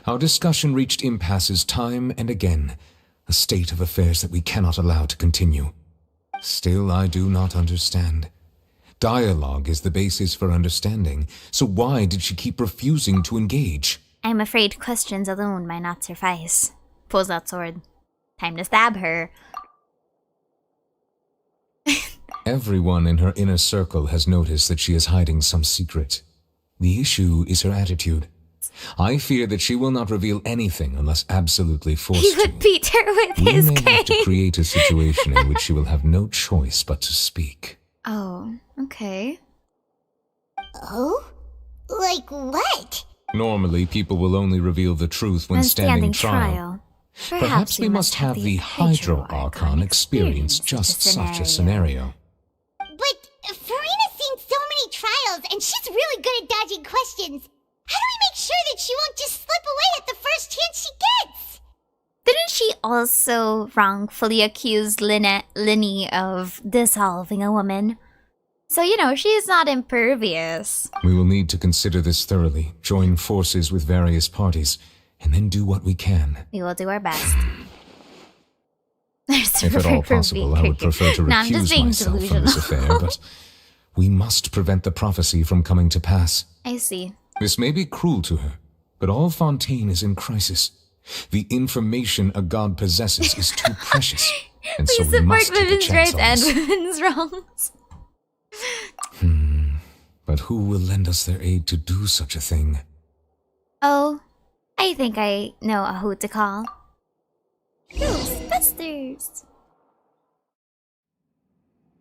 Our discussion reached impasses time and again, a state of affairs that we cannot allow to continue. Still, I do not understand. Dialogue is the basis for understanding, so why did she keep refusing to engage? I'm afraid questions alone might not suffice. Pulls out sword. Time to stab her. Everyone in her inner circle has noticed that she is hiding some secret. The issue is her attitude. I fear that she will not reveal anything unless absolutely forced He would beat her with his We may cane. have to create a situation in which she will have no choice but to speak. Oh, okay. Oh? Like what? Normally, people will only reveal the truth when standing trial. Perhaps we must have the Hydro Archon experience just such a scenario. But Farina's seen so many trials, and she's really good at dodging questions. How do we make sure that she won't just slip away at the first chance she gets? Didn't she also wrongfully accuse Linny of dissolving a woman? So, you know, she's not impervious. We will need to consider this thoroughly, join forces with various parties, and then do what we can. We will do our best. If at all possible, I would prefer to recuse myself from this affair, but we must prevent the prophecy from coming to pass. I see. This may be cruel to her, but all Fontaine is in crisis. The information a god possesses is too precious, and so we must take a women's chance rights on and this. women's wrongs. But who will lend us their aid to do such a thing? Oh, I think I know who to call. Ghostbusters!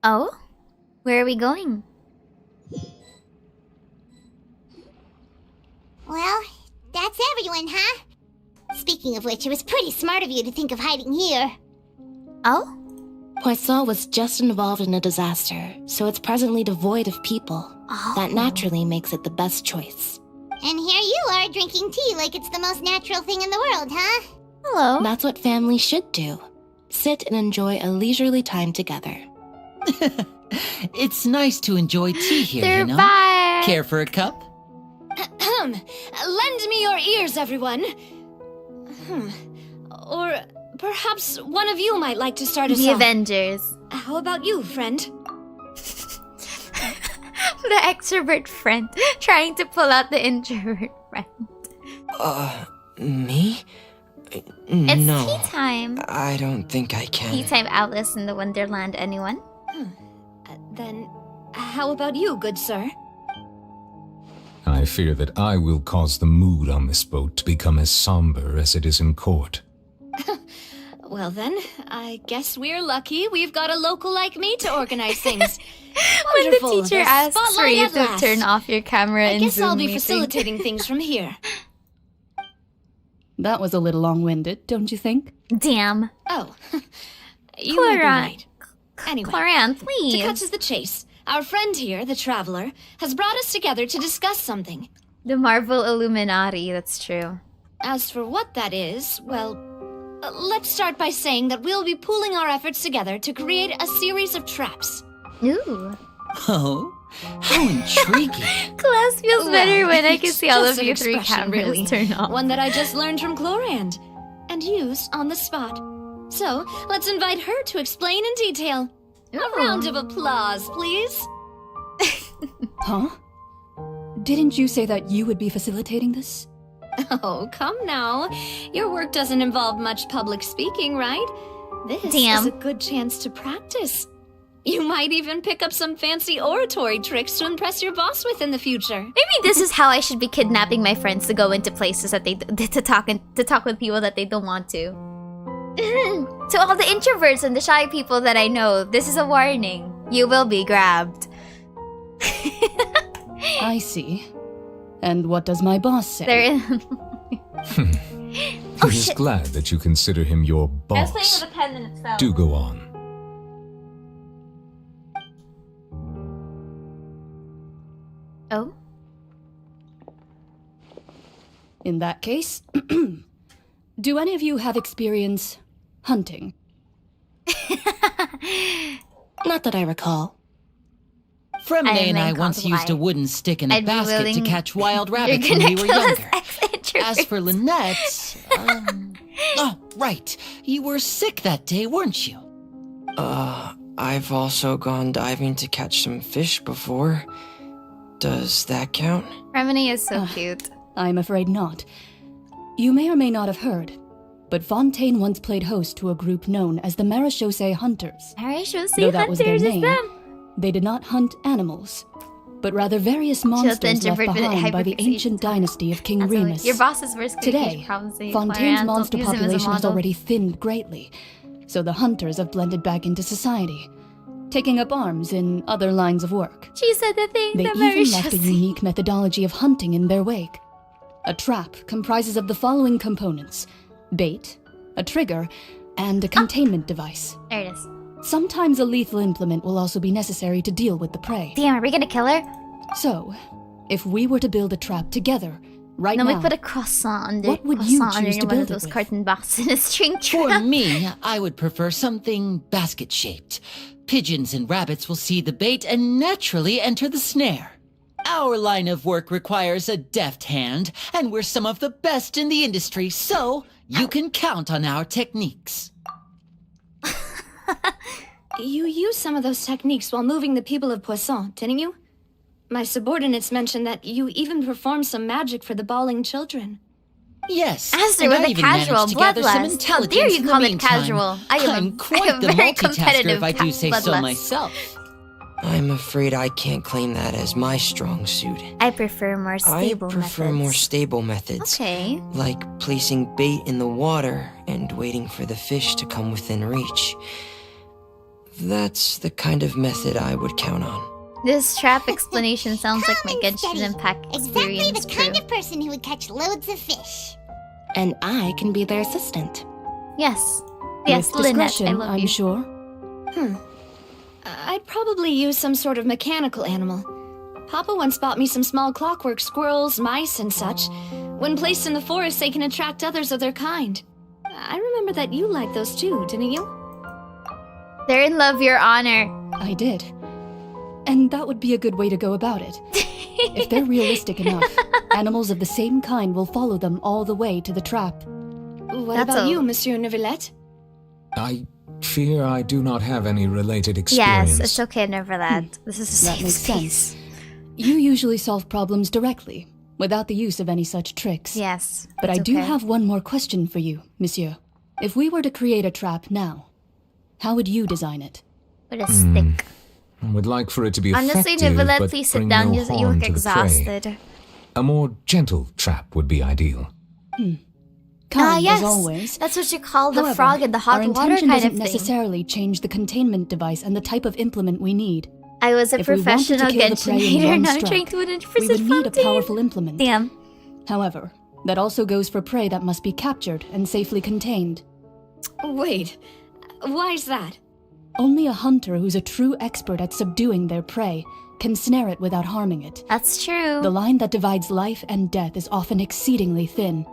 Oh? Where are we going? Well, that's everyone, huh? Speaking of which, it was pretty smart of you to think of hiding here. Oh? Poisson was just involved in a disaster, so it's presently devoid of people. That naturally makes it the best choice. And here you are drinking tea like it's the most natural thing in the world, huh? Hello. That's what families should do. Sit and enjoy a leisurely time together. It's nice to enjoy tea here, They're you know? back. Care for a cup? Lend me your ears, everyone. Or perhaps one of you might like to start us The off. Avengers. How about you, friend? The extrovert friend trying to pull out the introvert friend. Me? It's No. tea time. I don't think I can. Tea time, Alice in the Wonderland, anyone? Then, how about you, good sir? I fear that I will cause the mood on this boat to become as somber as it is in court. Well then, I guess we're lucky we've got a local like me to organize things. When the Wonderful, teacher the asks for spotlight you at to last. turn off your camera I in guess I'll Zoom be meeting. facilitating things from here. That was a little long-winded, don't you think? Damn. Oh, you might be Clara- right. Anyway, Claran, please. to cut to the chase, our friend here, the Traveler, has brought us together to discuss something. The Marvel Illuminati, that's true. As for what that is, well, let's start by saying that we'll be pooling our efforts together to create a series of traps. Ooh. Oh, how intriguing. Class feels better when I can it's see all just of an you three expression, cameras really. turn off. One that I just learned from Chlorand and used on the spot. So, let's invite her to explain in detail. A round of applause, please. Huh? Didn't you say that you would be facilitating this? Oh, come now. Your work doesn't involve much public speaking, right? This Damn. is a good chance to practice. You might even pick up some fancy oratory tricks to impress your boss with in the future. Maybe this is how I should be kidnapping my friends to go into places that they to talk with people that they don't want to. To all the introverts and the shy people that I know, this is a warning. You will be grabbed. I see. And what does my boss say? They're He is glad that you consider him your I was playing boss. with a pen and it fell. Do go on. Oh? In that case, do any of you have experience hunting? Not that I recall. Fremine and I called once used a Wyatt. wooden stick in a I'd be basket to willing- catch wild You're rabbits when gonna we were kill us younger. As for Lynette, oh, right. You were sick that day, weren't you? I've also gone diving to catch some fish before. Does that count? Remini is so cute. I'm afraid not. You may or may not have heard, but Fontaine once played host to a group known as the Marechaussee Hunters. Marechaussee Though that was their Hunters is name, them. they did not hunt animals, but rather various monsters left behind by the ancient dynasty of King Remus. Your boss's worst Today, Fontaine's monster population has already thinned greatly, so the hunters have blended back into society, taking up arms in other lines of work. She said the thing They that even left a unique methodology of hunting in their wake. A trap comprises of the following components: bait, a trigger, and a containment device. There it is. Sometimes a lethal implement will also be necessary to deal with the prey. Damn, are we gonna kill her? So, if we were to build a trap together, right No, now, we put a croissant under. what would you croissant choose under to one build of it those with? carton boxes in a string trap. For me, I would prefer something basket-shaped. Pigeons and rabbits will see the bait and naturally enter the snare. Our line of work requires a deft hand, and we're some of the best in the industry, so you can count on our techniques. You used some of those techniques while moving the people of Poisson, didn't you? My subordinates mentioned that you even performed some magic for the bawling children. Yes, Aster and with I a even casual managed to gather some bloodlust. How intelligence dare you in the call it meantime. casual? I'm quite the very multitasker competitive if I do say so bloodlust. myself. I'm afraid I can't claim that as my strong suit. I prefer more stable I prefer methods. more stable methods. Okay. Like placing bait in the water and waiting for the fish to come within reach. That's the kind of method I would count on. This trap explanation sounds like my Genshin Impact Exactly experience. the kind of person who would catch loads of fish. And I can be their assistant. Yes. Yes, With Lynette, discretion, I love I'm you. sure. I'd probably use some sort of mechanical animal. Papa once bought me some small clockwork squirrels, mice, and such. When placed in the forest, they can attract others of their kind. I remember that you liked those too, didn't you? They're in love, Your Honor. I did. And that would be a good way to go about it. If they're realistic enough, animals of the same kind will follow them all the way to the trap. What That's about a- you, Monsieur Neuvillette? I fear I do not have any related Yes, experience. it's okay, Neuvillette. This is a That safe makes space. sense. You usually solve problems directly, without the use of any such tricks. Yes, But I it's do okay. have one more question for you, monsieur. If we were to create a trap now, how would you design it? With a stick. I would like for it to be Honestly, effective, Neuvillette, but please sit bring down. no You harm look to the prey. exhausted. A more gentle trap would be ideal. Kind, yes. as always. That's what you call the However, frog in the hot our water intention kind doesn't of thing. necessarily change the containment device and the type of implement we need. I was a If we wanted to professional kill the Genshin prey in hater, one now I'm strike, trying to 100% we would need a Fontaine. powerful implement. Damn. However, that also goes for prey that must be captured and safely contained. Wait, why is that? Only a hunter who's a true expert at subduing their prey can snare it without harming it. That's true. The line that divides life and death is often exceedingly thin.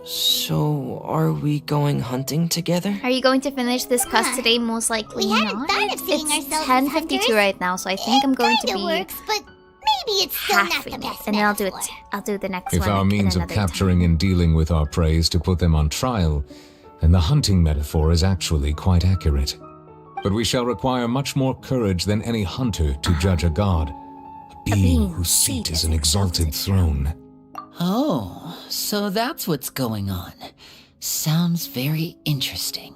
So, are we going hunting together? Are you going to finish this quest today? Most likely We hadn't not. thought of seeing It's ourselves as 10:52 hunters. right now, so I think I'm going to Kinda be works, but maybe it's still not halving the it, best and then I'll do it. metaphor. I'll do the next If one. our in means of another time. capturing and dealing with our prey is to put them on trial, then the hunting metaphor is actually quite accurate. But we shall require much more courage than any hunter to judge a god, a being whose seat is an exalted throne. Oh, so that's what's going on. Sounds very interesting.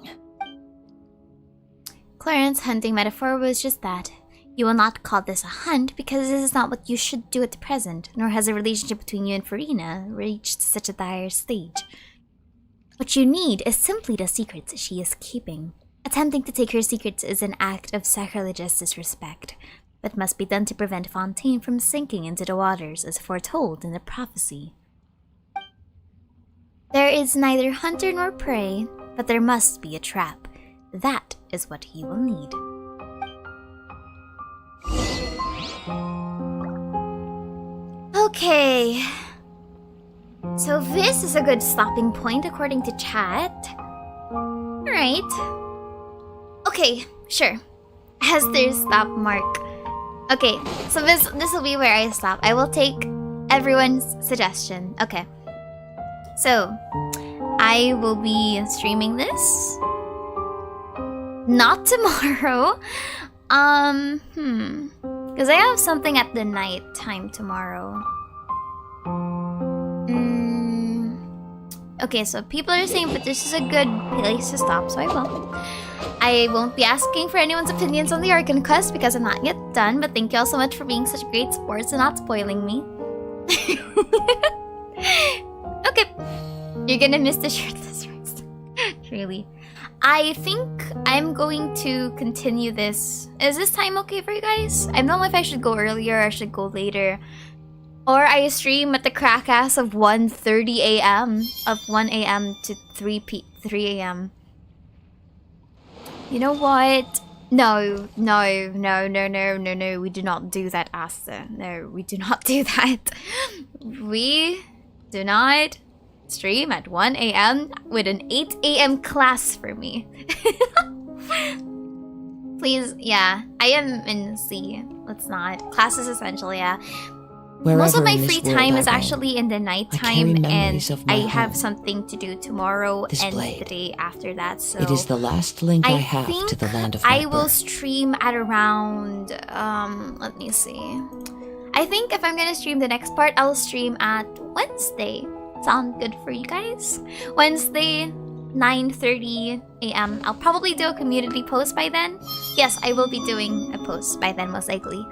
Clarence's hunting metaphor was just that. You will not call this a hunt because this is not what you should do at present, nor has the relationship between you and Farina reached such a dire stage. What you need is simply the secrets she is keeping. Attempting to take her secrets is an act of sacrilegious disrespect, but must be done to prevent Fontaine from sinking into the waters as foretold in the prophecy. There is neither hunter nor prey, but there must be a trap. That is what he will need. Okay. So this is a good stopping point according to chat. Alright. Okay, sure. Hester's stop mark. Okay, so this will be where I stop. I will take everyone's suggestion. Okay. So, I will be streaming this. Not tomorrow. Because I have something at the night time tomorrow. Okay, so people are saying, but this is a good place to stop, so I will. I won't be asking for anyone's opinions on the Arcane quest because I'm not yet done, but thank you all so much for being such great sports and not spoiling me. Okay. You're gonna miss the shirtless roast. Truly. I think I'm going to continue this. Is this time okay for you guys? I don't know if I should go earlier or I should go later. Or I stream at the crack ass of 1:30 a.m. Of 1 a.m. to 3 a.m. You know what? No. We do not do that, Asta. No, we do not do that. We do not stream at 1 a.m. with an 8 a.m. class for me. Please, yeah. I am in C. Let's not. Class is essential, yeah. Most of my free time is actually in the nighttime, and I have something to do tomorrow and the day after that. So it is the last link I have to the land of my I will birth. stream at around. Let me see. I think if I'm gonna stream the next part, I'll stream at Wednesday. Sound good for you guys? Wednesday, 9:30 a.m. I'll probably do a community post by then. Yes, I will be doing a post by then, most likely.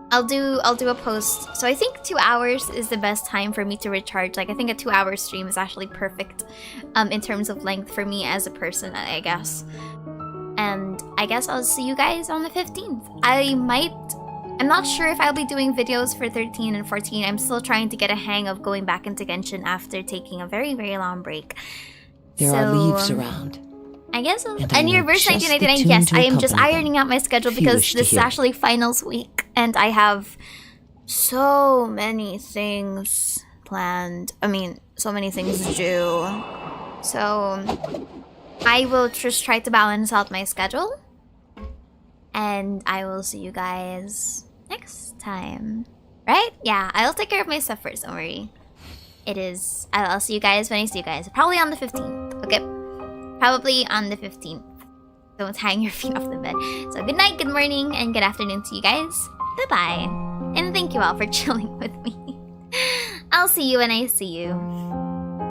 I'll do a post. So I think 2 hours is the best time for me to recharge. Like, I think a 2-hour stream is actually perfect in terms of length for me as a person, I guess. And I guess I'll see you guys on the 15th. I'm not sure if I'll be doing videos for 13 and 14. I'm still trying to get a hang of going back into Genshin after taking a very, very long break. There are leaves around. I guess and your verse 1999, yes, I am just ironing out my schedule because this is actually finals week and I have so many things planned. I mean, so many things to do. So I will just try to balance out my schedule. And I will see you guys next time. Right? Yeah, I'll take care of my stuff first, don't worry. I'll see you guys when I see you guys. Probably on the 15th, okay? Probably on the 15th. Don't hang your feet off the bed. So good night, good morning, and good afternoon to you guys. Bye-bye. And thank you all for chilling with me. I'll see you when I see you.